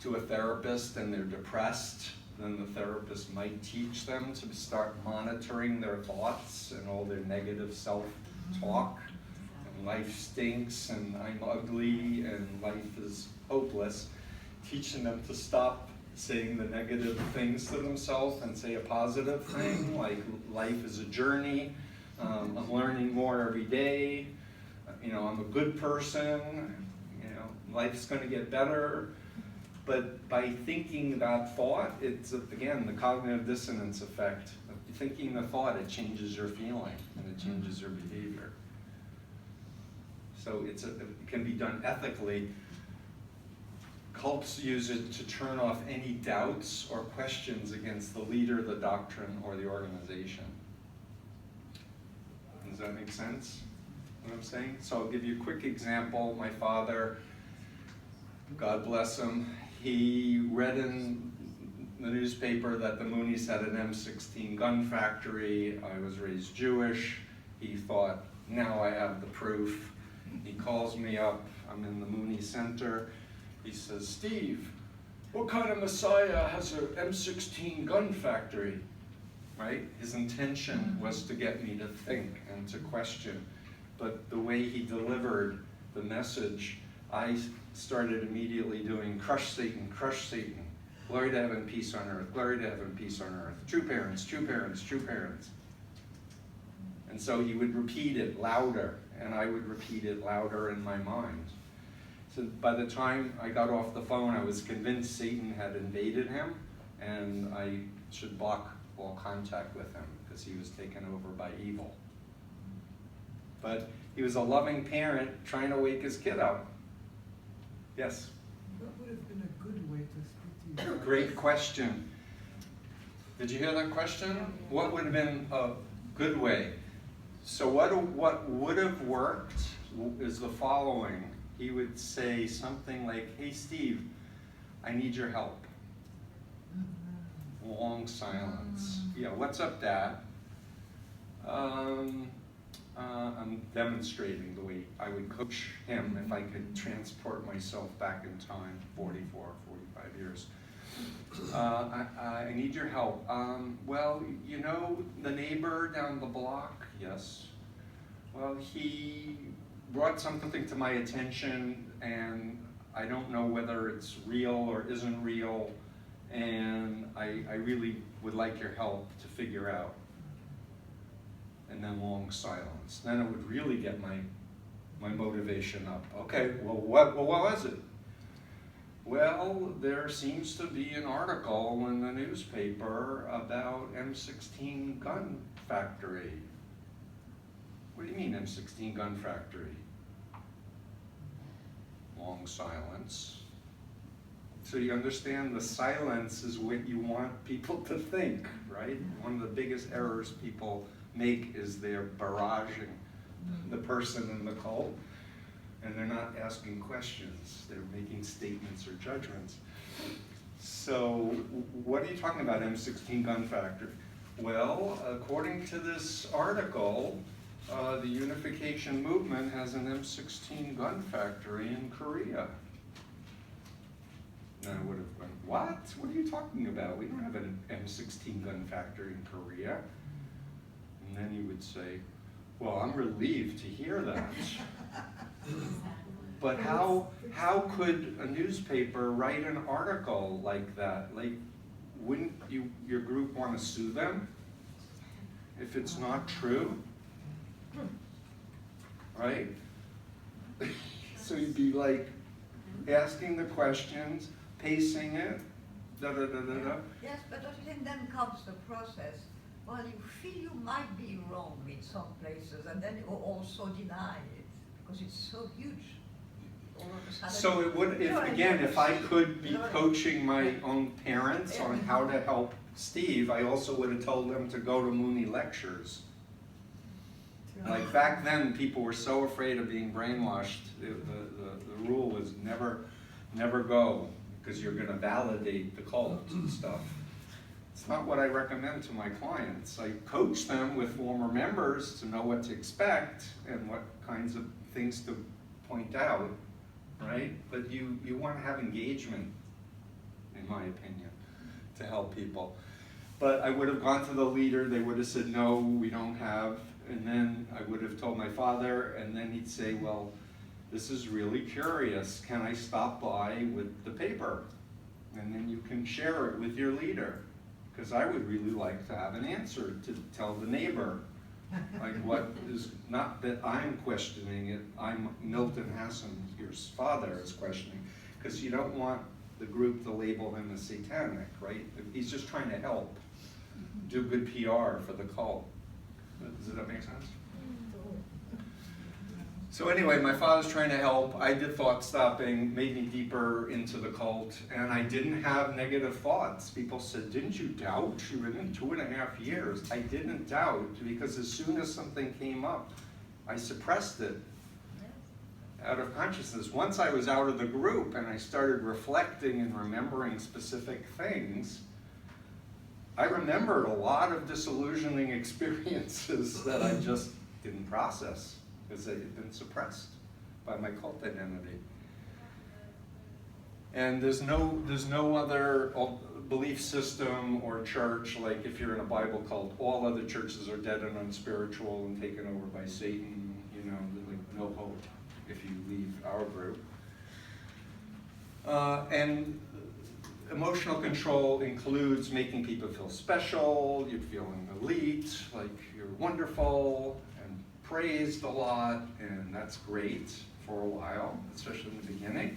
to a therapist and they're depressed, then the therapist might teach them to start monitoring their thoughts and all their negative self-talk. And life stinks, and I'm ugly, and life is hopeless. Teaching them to stop saying the negative things to themselves and say a positive thing, like life is a journey, I'm learning more every day, I'm a good person, life's going to get better. But by thinking that thought, it's, again, the cognitive dissonance effect. Thinking the thought, it changes your feeling and it changes your behavior. So it can be done ethically. Cults use it to turn off any doubts or questions against the leader, the doctrine, or the organization. Does that make sense, what I'm saying? So I'll give you a quick example. My father, God bless him, he read in the newspaper that the Moonies had an M16 gun factory. I was raised Jewish. He thought, now I have the proof. He calls me up, I'm in the Mooney Center. He says, Steve, what kind of messiah has an M16 gun factory? Right? His intention was to get me to think and to question. But the way he delivered the message, I started immediately doing crush Satan, Glory to heaven, peace on earth. Glory to heaven, peace on earth. True parents, true parents, true parents. And so he would repeat it louder, and I would repeat it louder in my mind. So by the time I got off the phone, I was convinced Satan had invaded him, and I should block all contact with him because he was taken over by evil. But he was a loving parent trying to wake his kid up. Yes? What would have been a good way to speak to you? Great question. Did you hear that question? What would have been a good way? So what would have worked is the following. He would say something like, hey Steve, I need your help. Long silence. Yeah, what's up, Dad? I'm demonstrating the way I would coach him if I could transport myself back in time, 44, 45 years. I need your help. Well, you know the neighbor down the block? Yes. Well, he brought something to my attention, and I don't know whether it's real or isn't real, and I really would like your help to figure out. And then long silence. Then it would really get my motivation up. Okay, well, what was it? Well, there seems to be an article in the newspaper about M16 gun factory. What do you mean M16 gun factory? Long silence. So you understand the silence is what you want people to think, right? One of the biggest errors people make is they're barraging the person in the cult, and they're not asking questions. They're making statements or judgments. So what are you talking about, M16 gun factory? Well, according to this article, the unification movement has an M16 gun factory in Korea. And I would have gone, what? What are you talking about? We don't have an M16 gun factory in Korea. And then he would say, well, I'm relieved to hear that. But how could a newspaper write an article like that? Like, wouldn't your group want to sue them if it's not true? Right? So you'd be like asking the questions, pacing it, da-da-da-da-da. Yes, but don't you think then comes the process? Well, you feel you might be wrong in some places, and then you also deny it, because it's so huge. All of a sudden, So it would, if I could be coaching my own parents on how to help Steve, I also would have told them to go to Mooney lectures. Like back then, people were so afraid of being brainwashed. The rule was never go, because you're going to validate the cult and stuff. It's not what I recommend to my clients. I coach them with former members to know what to expect and what kinds of things to point out, right? But you want to have engagement, in my opinion, to help people. But I would have gone to the leader, they would have said, no, we don't have, and then I would have told my father, and then he'd say, well, this is really curious. Can I stop by with the paper? And then you can share it with your leader. Because I would really like to have an answer to tell the neighbor. Like what is, not that I'm questioning it, I'm Milton Hassan, your father, is questioning. Because you don't want the group to label him as satanic, right? He's just trying to help, do good PR for the cult. Does that make sense? So anyway, my father's trying to help. I did thought stopping, made me deeper into the cult, and I didn't have negative thoughts. People said, didn't you doubt? You were in 2.5 years. I didn't doubt, because as soon as something came up, I suppressed it out of consciousness. Once I was out of the group and I started reflecting and remembering specific things, I remembered a lot of disillusioning experiences that I just didn't process, because they had been suppressed by my cult identity. And there's no other belief system or church, like if you're in a Bible cult, all other churches are dead and unspiritual and taken over by Satan, you know, like no hope if you leave our group. And emotional control includes making people feel special, you're feeling elite, like you're wonderful, and praised a lot, and that's great for a while, especially in the beginning.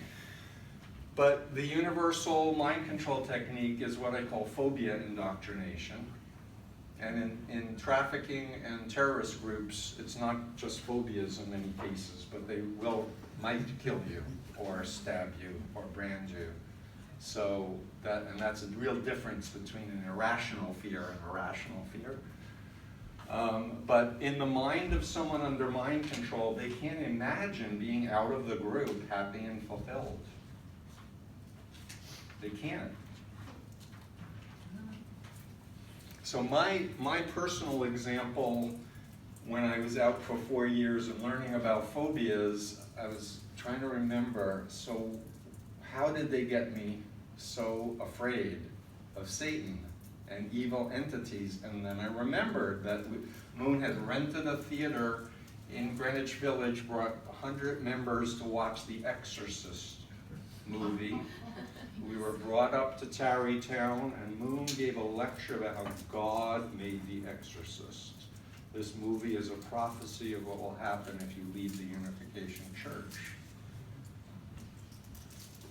But the universal mind control technique is what I call phobia indoctrination. And in trafficking and terrorist groups, it's not just phobias in many cases, but they might kill you, or stab you, or brand you. So that's a real difference between an irrational fear and a rational fear. But in the mind of someone under mind control, they can't imagine being out of the group happy and fulfilled. They can't. So my personal example, when I was out for 4 years and learning about phobias, I was trying to remember, so how did they get me so afraid of Satan and evil entities? And then I remembered that Moon had rented a theater in Greenwich Village, brought 100 members to watch The Exorcist movie. We were brought up to Tarrytown, and Moon gave a lecture about how God made The Exorcist. This movie is a prophecy of what will happen if you leave the Unification Church.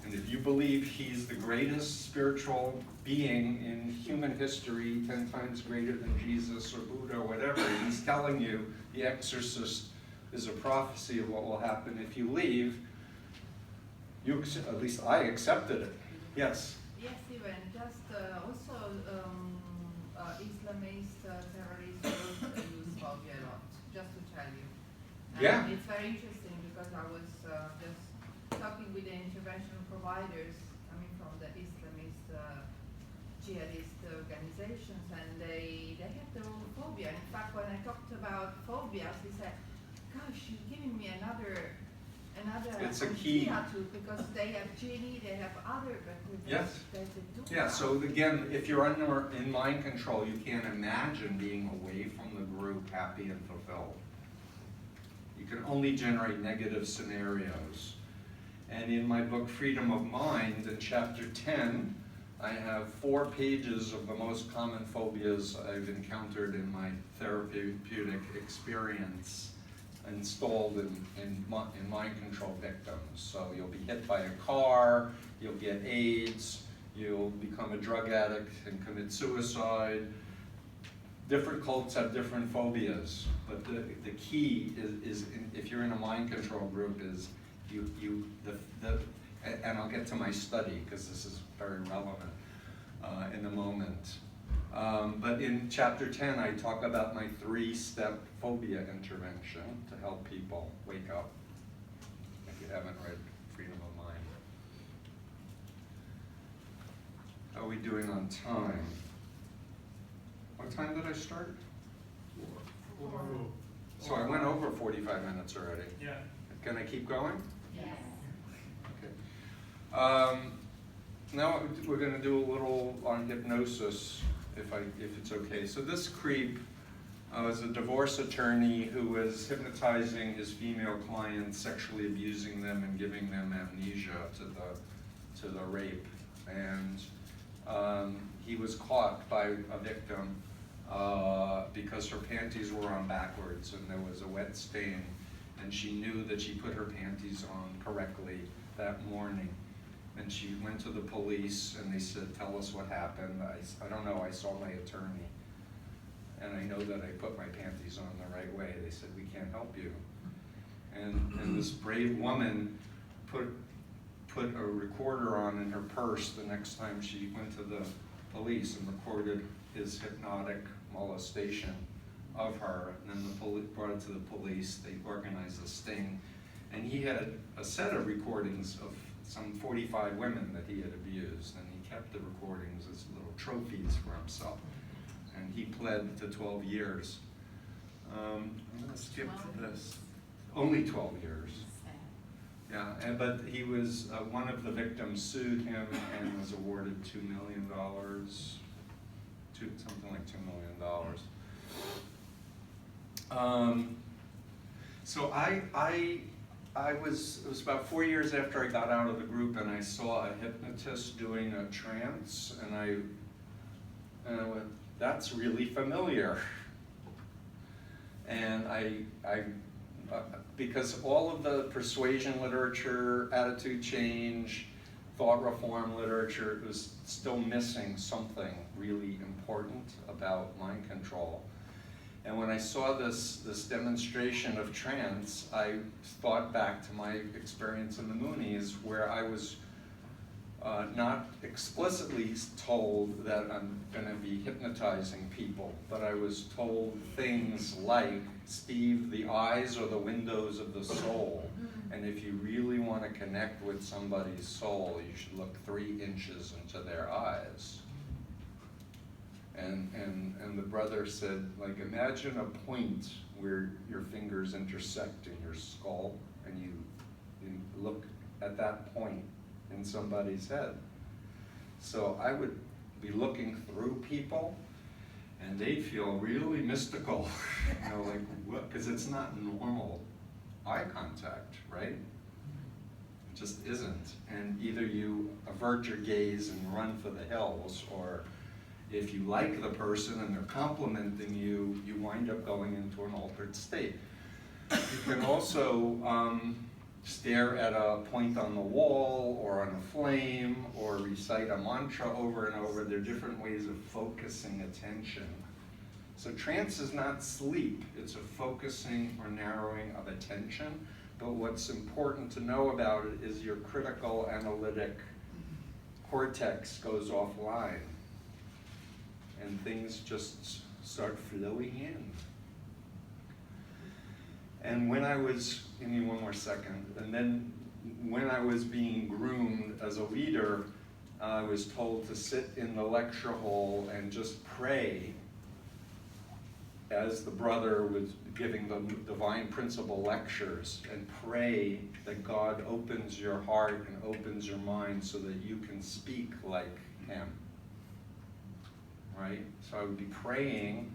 And if you believe he's the greatest spiritual being in human history, 10 times greater than Jesus or Buddha or whatever, he's telling you The Exorcist is a prophecy of what will happen if you leave, at least I accepted it. Yes? Yes, Stephen, just also Islamist terrorism use phobia a lot, just to tell you. And Yeah. it's very interesting because I was just talking with the intervention providers coming from the Islamist jihadist organizations, and they have their own phobia. In fact, when I talked about phobias, they said, gosh, you're giving me another It's a key. idea too, because they have genie, they have other, but Yes. they do Yeah, that. so again, if you're in mind control, you can't imagine being away from the group happy and fulfilled. You can only generate negative scenarios. And in my book, Freedom of Mind, in chapter 10, I have 4 pages of the most common phobias I've encountered in my therapeutic experience installed in mind control victims. So you'll be hit by a car, you'll get AIDS, you'll become a drug addict and commit suicide. Different cults have different phobias, but the key is if you're in a mind control group is and I'll get to my study because this is very relevant in a moment. But in chapter 10, I talk about my 3-step phobia intervention to help people wake up, if you haven't read Freedom of Mind. How are we doing on time? What time did I start? 4. So I went over 45 minutes already. Yeah. Can I keep going? Yes. Okay. Now we're going to do a little on hypnosis, if it's okay. So this creep was a divorce attorney who was hypnotizing his female clients, sexually abusing them, and giving them amnesia to the rape. And he was caught by a victim because her panties were on backwards and there was a wet stain, and she knew that she put her panties on correctly that morning. And she went to the police and they said, tell us what happened. I don't know, I saw my attorney. And I know that I put my panties on the right way. They said, we can't help you. And this brave woman put a recorder on in her purse the next time she went to the police and recorded his hypnotic molestation of her. And then the police brought it to the police. They organized a sting. And he had a set of recordings of some 45 women that he had abused, and he kept the recordings as little trophies for himself. And he pled to 12 years. I'm going to skip to this. Only 12 years. Yeah, but he was, one of the victims sued him and was awarded $2 million, something like $2 million. So it was about 4 years after I got out of the group, and I saw a hypnotist doing a trance, and I went, that's really familiar. And because all of the persuasion literature, attitude change, thought reform literature was still missing something really important about mind control. And when I saw this demonstration of trance, I thought back to my experience in the Moonies, where I was not explicitly told that I'm going to be hypnotizing people, but I was told things like, Steve, the eyes are the windows of the soul, and if you really want to connect with somebody's soul, you should look 3 inches into their eyes. And the brother said, like, imagine a point where your fingers intersect in your skull, and you look at that point in somebody's head. So I would be looking through people, and they'd feel really mystical, you know, like, what? Because it's not normal eye contact, right? It just isn't. And either you avert your gaze and run for the hills, or if you like the person and they're complimenting you, you wind up going into an altered state. You can also stare at a point on the wall or on a flame or recite a mantra over and over. There are different ways of focusing attention. So trance is not sleep, it's a focusing or narrowing of attention. But what's important to know about it is your critical analytic cortex goes offline and things just start flowing in. And when I was, give me one more second, and then when I was being groomed as a leader, I was told to sit in the lecture hall and just pray as the brother was giving the divine principle lectures, and pray that God opens your heart and opens your mind so that you can speak like him. Right? So I would be praying,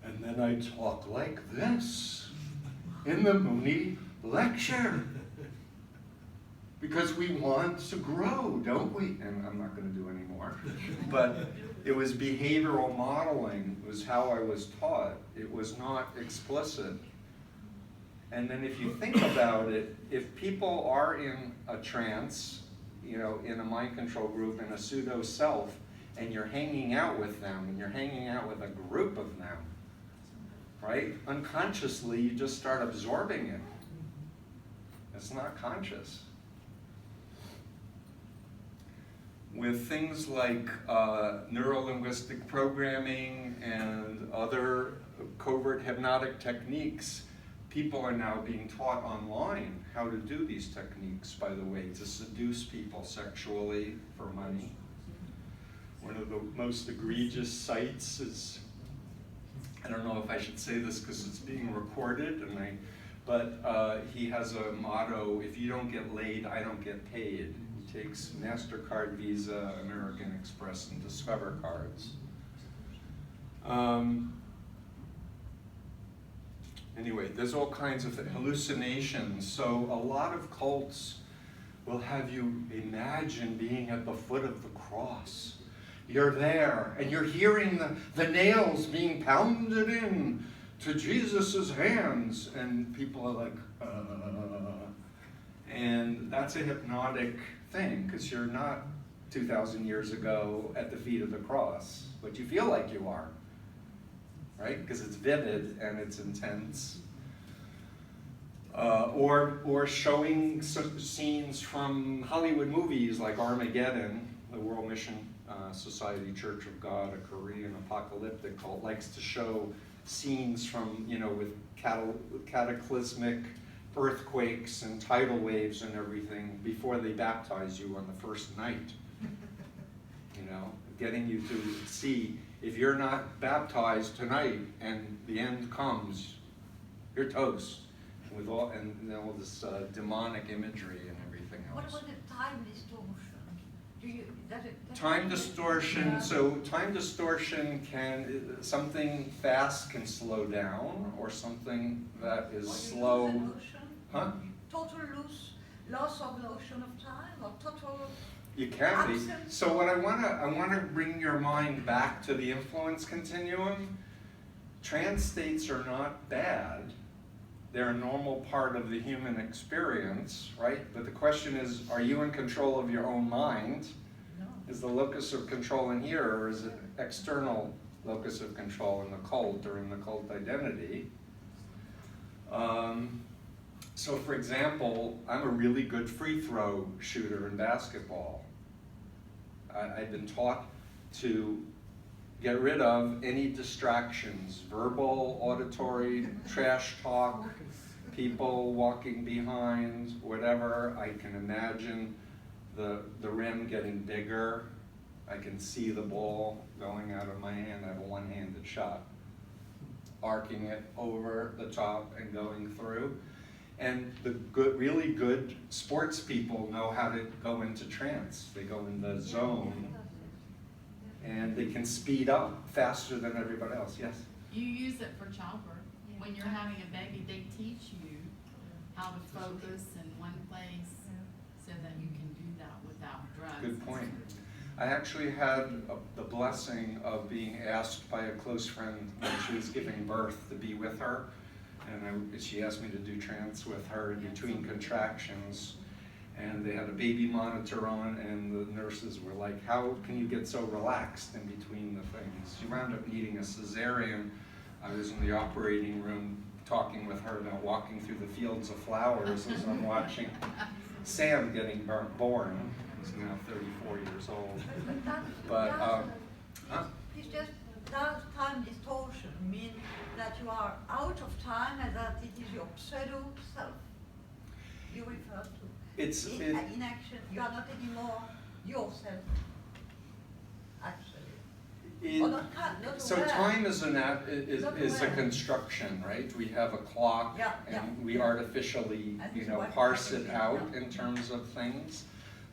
and then I'd talk like this in the Mooney lecture. Because we want to grow, don't we? And I'm not going to do any more. But it was behavioral modeling, it was how I was taught. It was not explicit. And then if you think about it, if people are in a trance, you know, in a mind control group, in a pseudo-self, and you're hanging out with them, and you're hanging out with a group of them, right? Unconsciously, you just start absorbing it. It's not conscious. With things like neuro-linguistic programming and other covert hypnotic techniques, people are now being taught online how to do these techniques, by the way, to seduce people sexually for money. One of the most egregious sites is, I don't know if I should say this because it's being recorded, but he has a motto, if you don't get laid, I don't get paid. He takes MasterCard, Visa, American Express, and Discover cards. Anyway, there's all kinds of hallucinations. So a lot of cults will have you imagine being at the foot of the cross. You're there, and you're hearing the nails being pounded in to Jesus's hands, and people are like, and that's a hypnotic thing, because you're not 2,000 years ago at the feet of the cross, but you feel like you are, right? Because it's vivid and it's intense. Or showing scenes from Hollywood movies like Armageddon. The World Mission Society Church of God, a Korean apocalyptic cult, likes to show scenes from, you know, with cataclysmic earthquakes and tidal waves and everything before they baptize you on the first night. You know, getting you to see, if you're not baptized tonight and the end comes, you're toast. With all, and all this demonic imagery and everything else. What about the time distortion? Time distortion, so time distortion can, something fast can slow down, or something that is slow Huh? Total loss of notion of time, or total You can be. absence? So what I wanna bring your mind back to the influence continuum. Trance states are not bad. They're a normal part of the human experience, right? But the question is, are you in control of your own mind? No. Is the locus of control in here, or is it external locus of control in the cult or in the cult identity? So for example, I'm a really good free throw shooter in basketball. I've been taught to get rid of any distractions, verbal, auditory, trash talk, people walking behind, whatever. I can imagine the rim getting bigger. I can see the ball going out of my hand. I have a one-handed shot. Arcing it over the top and going through. And the really good sports people know how to go into trance. They go in the zone, and they can speed up faster than everybody else. Yes? You use it for childbirth. When you're having a baby, they teach you how to focus in one place so that you can do that without drugs. Good point. I actually had the blessing of being asked by a close friend when she was giving birth to be with her. And she asked me to do trance with her in between contractions. And they had a baby monitor on, and the nurses were like, how can you get so relaxed in between the things? She wound up needing a cesarean. I was in the operating room talking with her about walking through the fields of flowers as I'm watching Sam getting born. He's now 34 years old. But, huh? It's just that time distortion means that you are out of time and that it is your pseudo self you refer to. It's in action. You are not anymore yourself, actually. Or not so aware. time is a aware. construction, right? We have a clock, and we artificially, parse it out in terms of things.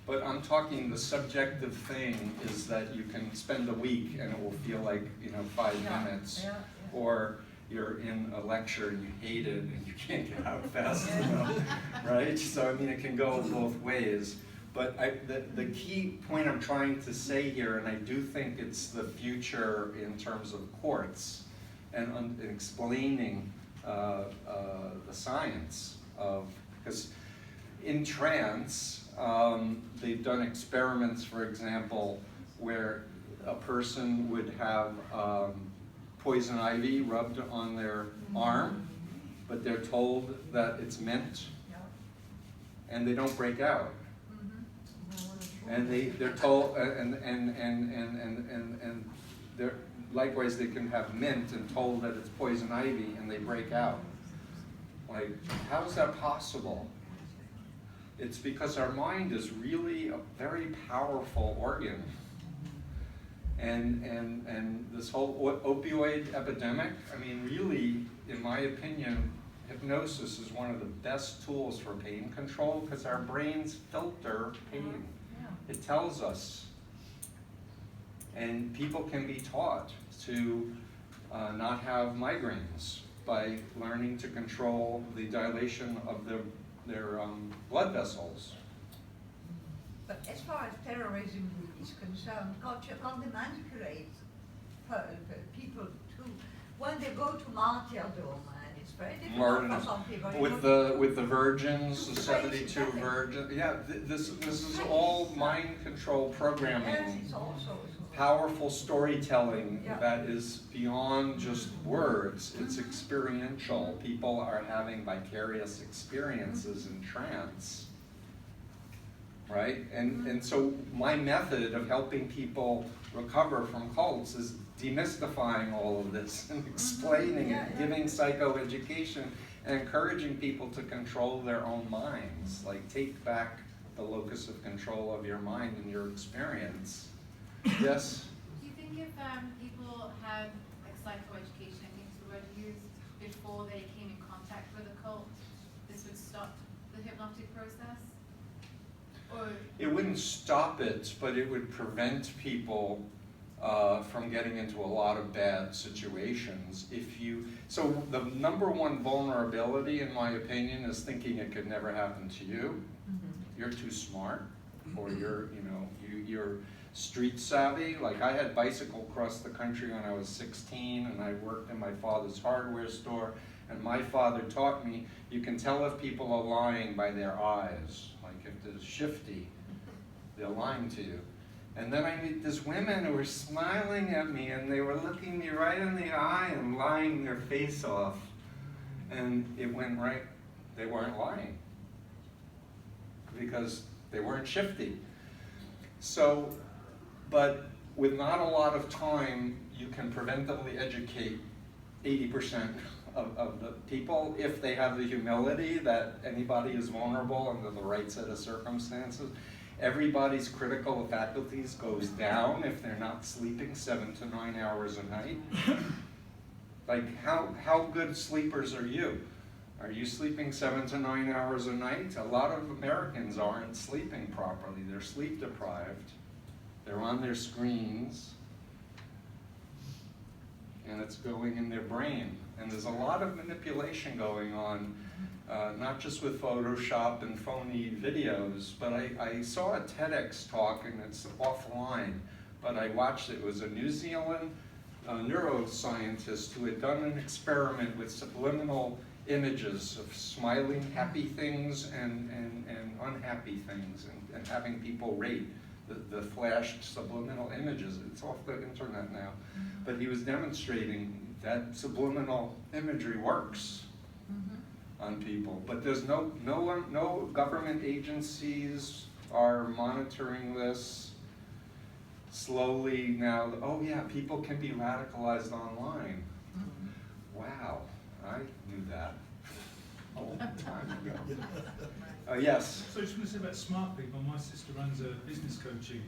But I'm talking the subjective thing is that you can spend a week and it will feel like 5 minutes, or you're in a lecture and you hate it and you can't get out fast enough, right? So I mean, it can go both ways. But the key point I'm trying to say here, and I do think it's the future in terms of courts and explaining the science of, because in trance, they've done experiments, for example, where a person would have poison ivy rubbed on their arm, but they're told that it's mint, and they don't break out. And they're told, and they're likewise they can have mint and told that it's poison ivy, and they break out. Like, how is that possible? It's because our mind is really a very powerful organ. And this whole opioid epidemic, I mean, really, in my opinion, hypnosis is one of the best tools for pain control because our brains filter pain. It tells us. And people can be taught to not have migraines by learning to control the dilation of their blood vessels. But as far as terrorism is concerned, can't they manipulate people too? When they go to martyrdom, and it's very difficult for some people. With the virgins, the 72 virgins. Yeah, this is all mind control programming. Yes, it's also Powerful storytelling that is beyond just words. It's experiential. People are having vicarious experiences in trance. Right? And so my method of helping people recover from cults is demystifying all of this and explaining it, giving psychoeducation, and encouraging people to control their own minds. Like, take back the locus of control of your mind and your experience. Yes? Do you think if people had like psychoeducation, I think is the word used, before they came in contact with a cult, this would stop the hypnotic process? Or it wouldn't stop it, but it would prevent people from getting into a lot of bad situations. So the number one vulnerability, in my opinion, is thinking it could never happen to you. You're too smart, or you're street savvy. Like, I had bicycle across the country when I was 16, and I worked in my father's hardware store, and my father taught me, you can tell if people are lying by their eyes. Like, if they're shifty, they're lying to you. And then I meet these women who were smiling at me, and they were looking me right in the eye and lying their face off. And it went right, they weren't lying, because they weren't shifty. So, but with not a lot of time, you can preventively educate 80% of the people if they have the humility that anybody is vulnerable under the right set of circumstances. Everybody's critical faculties goes down if they're not sleeping 7 to 9 hours a night. Like, how good sleepers are you? Are you sleeping 7 to 9 hours a night? A lot of Americans aren't sleeping properly. They're sleep deprived. They're on their screens, and it's going in their brain. And there's a lot of manipulation going on, not just with Photoshop and phony videos, but I saw a TEDx talk, and it's offline, but I watched it. It was a New Zealand neuroscientist who had done an experiment with subliminal images of smiling, happy things and unhappy things, and having people rate the flashed subliminal images. It's off the internet now. But he was demonstrating that subliminal imagery works on people. But there's no government agencies are monitoring this. Slowly now, oh yeah, people can be radicalized online. Wow, I knew that a long time ago. Yes? So I just want to say about smart people. My sister runs a business coaching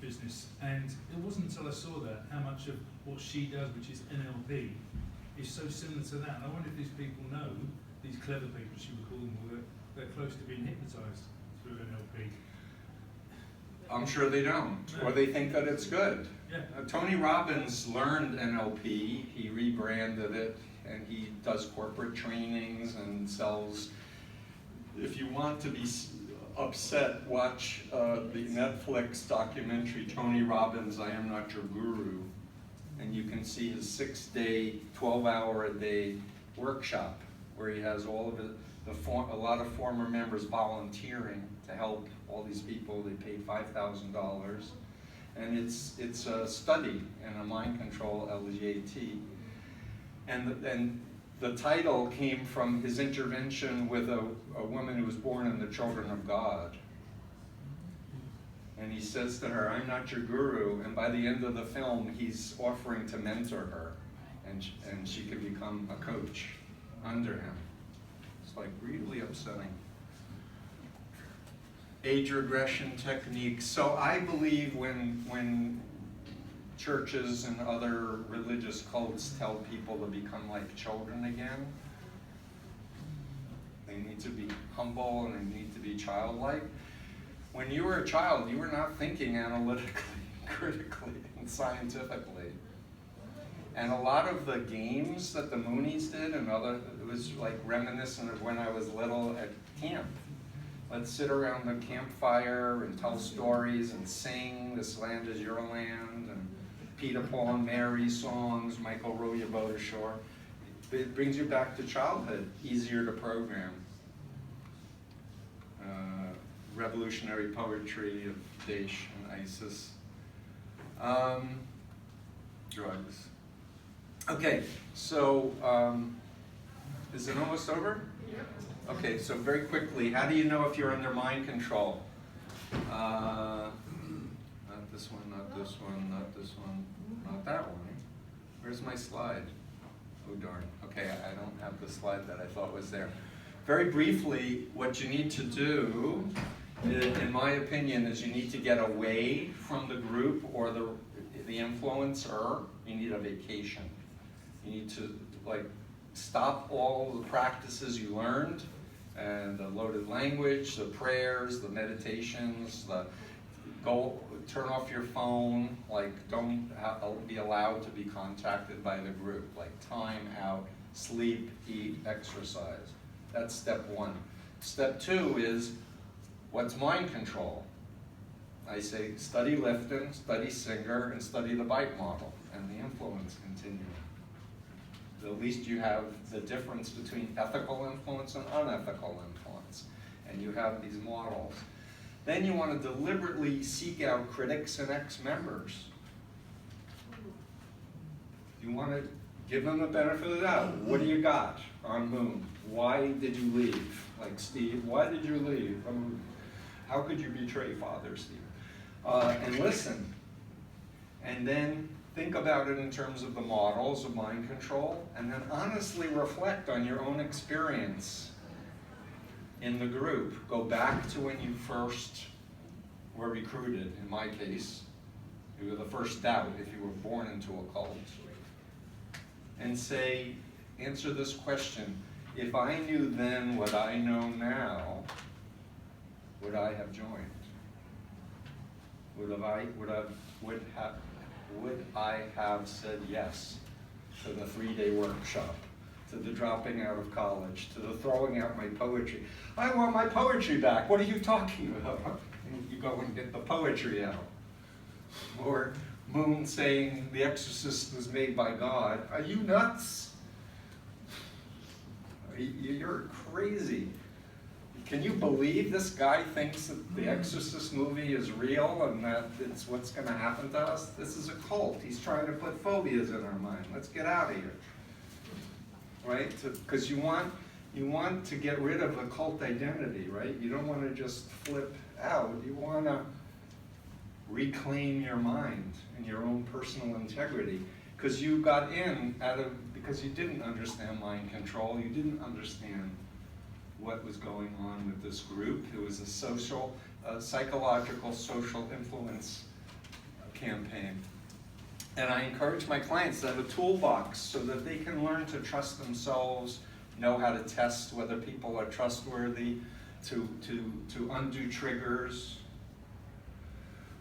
business, and it wasn't until I saw that how much of what she does, which is NLP, is so similar to that. And I wonder if these people know, these clever people, she would call them, or they're close to being hypnotized through NLP. I'm sure they don't, or they think that it's good. Yeah. Tony Robbins learned NLP, he rebranded it, and he does corporate trainings and sells. If you want to be upset, watch the Netflix documentary, Tony Robbins, I Am Not Your Guru, and you can see his 6-day, 12-hour-a-day workshop, where he has all of it, a lot of former members volunteering to help all these people. They paid $5,000, and it's a study in a mind control LGAT, and the title came from his intervention with a woman who was born in the Children of God. And he says to her, I'm not your guru, and by the end of the film, he's offering to mentor her, and she can become a coach under him. It's like really upsetting. Age regression techniques. So I believe when churches and other religious cults tell people to become like children again, they need to be humble and they need to be childlike. When you were a child, you were not thinking analytically, critically, and scientifically. And a lot of the games that the Moonies did and it was like reminiscent of when I was little at camp. Let's sit around the campfire and tell stories and sing This Land Is Your Land and Peter, Paul, and Mary songs, Michael Row Your Boat Ashore. It brings you back to childhood, easier to program. Revolutionary poetry of Daesh and ISIS. Drugs. Okay, so is it almost over? Yep. Okay, so very quickly, how do you know if you're under mind control? Not this one, not this one, not this one, not that one. Where's my slide? Oh darn, okay, I don't have the slide that I thought was there. Very briefly, what you need to do, in my opinion, is you need to get away from the group or the influencer. You need a vacation. You need to stop all the practices you learned, and the loaded language, the prayers, the meditations, go, turn off your phone, like don't be allowed to be contacted by the group, like time out, sleep, eat, exercise. That's step one. Step two is, what's mind control? I say study Lifton, study Singer, and study the bite model and the influence continuum. At least you have the difference between ethical influence and unethical influence, and you have these models. Then you want to deliberately seek out critics and ex-members. You want to give them the benefit of the doubt. What do you got on Moon? Why did you leave? Like Steve, why did you leave? How could you betray Father Steve? And listen. And then think about it in terms of the models of mind control, and then honestly reflect on your own experience in the group. Go back to when you first were recruited. In my case, you were the first doubt if you were born into a cult. And say, answer this question: if I knew then what I know now, would I have joined? Would I have said yes to the 3-day workshop, to the dropping out of college, to the throwing out my poetry? I want my poetry back. What are you talking about? And you go and get the poetry out. Or Moon saying The Exorcist was made by God. Are you nuts? You're crazy. Can you believe this guy thinks that the Exorcist movie is real and that it's what's going to happen to us? This is a cult. He's trying to put phobias in our mind. Let's get out of here. Right? Because you want to get rid of a cult identity, right? You don't want to just flip out. You want to reclaim your mind and your own personal integrity. Because you got in because you didn't understand mind control. You didn't understand what was going on with this group. It was a psychological social influence campaign. And I encourage my clients to have a toolbox so that they can learn to trust themselves, know how to test whether people are trustworthy, to undo triggers.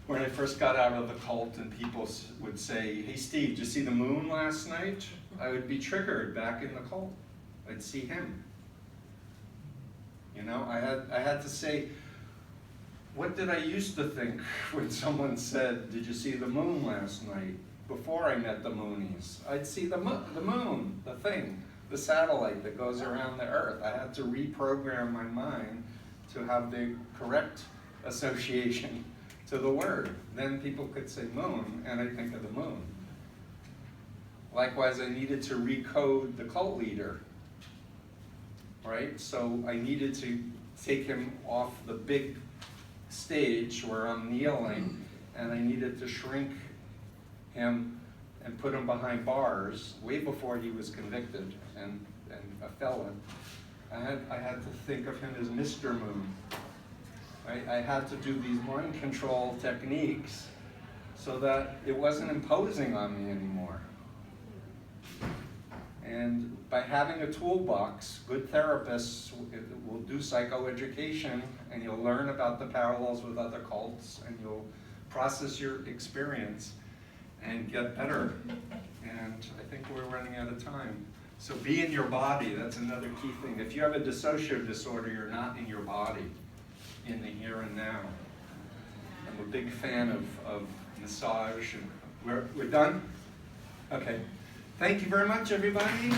When I first got out of the cult and people would say, hey Steve, did you see the moon last night? I would be triggered back in the cult. I'd see him. You know, I had to say, what did I used to think when someone said, did you see the moon last night? Before I met the Moonies, I'd see the moon, the thing, the satellite that goes around the Earth. I had to reprogram my mind to have the correct association to the word. Then people could say moon, and I think of the moon. Likewise, I needed to recode the cult leader. Right? So I needed to take him off the big stage where I'm kneeling, and I needed to shrink him and put him behind bars way before he was convicted and a felon. I had to think of him as Mr. Moon. Right? I had to do these mind control techniques so that it wasn't imposing on me anymore. And by having a toolbox, good therapists will do psychoeducation, and you'll learn about the parallels with other cults, and you'll process your experience and get better. And I think we're running out of time. So be in your body, that's another key thing. If you have a dissociative disorder, you're not in your body, in the here and now. I'm a big fan of massage. And we're done? Okay. Thank you very much, everybody.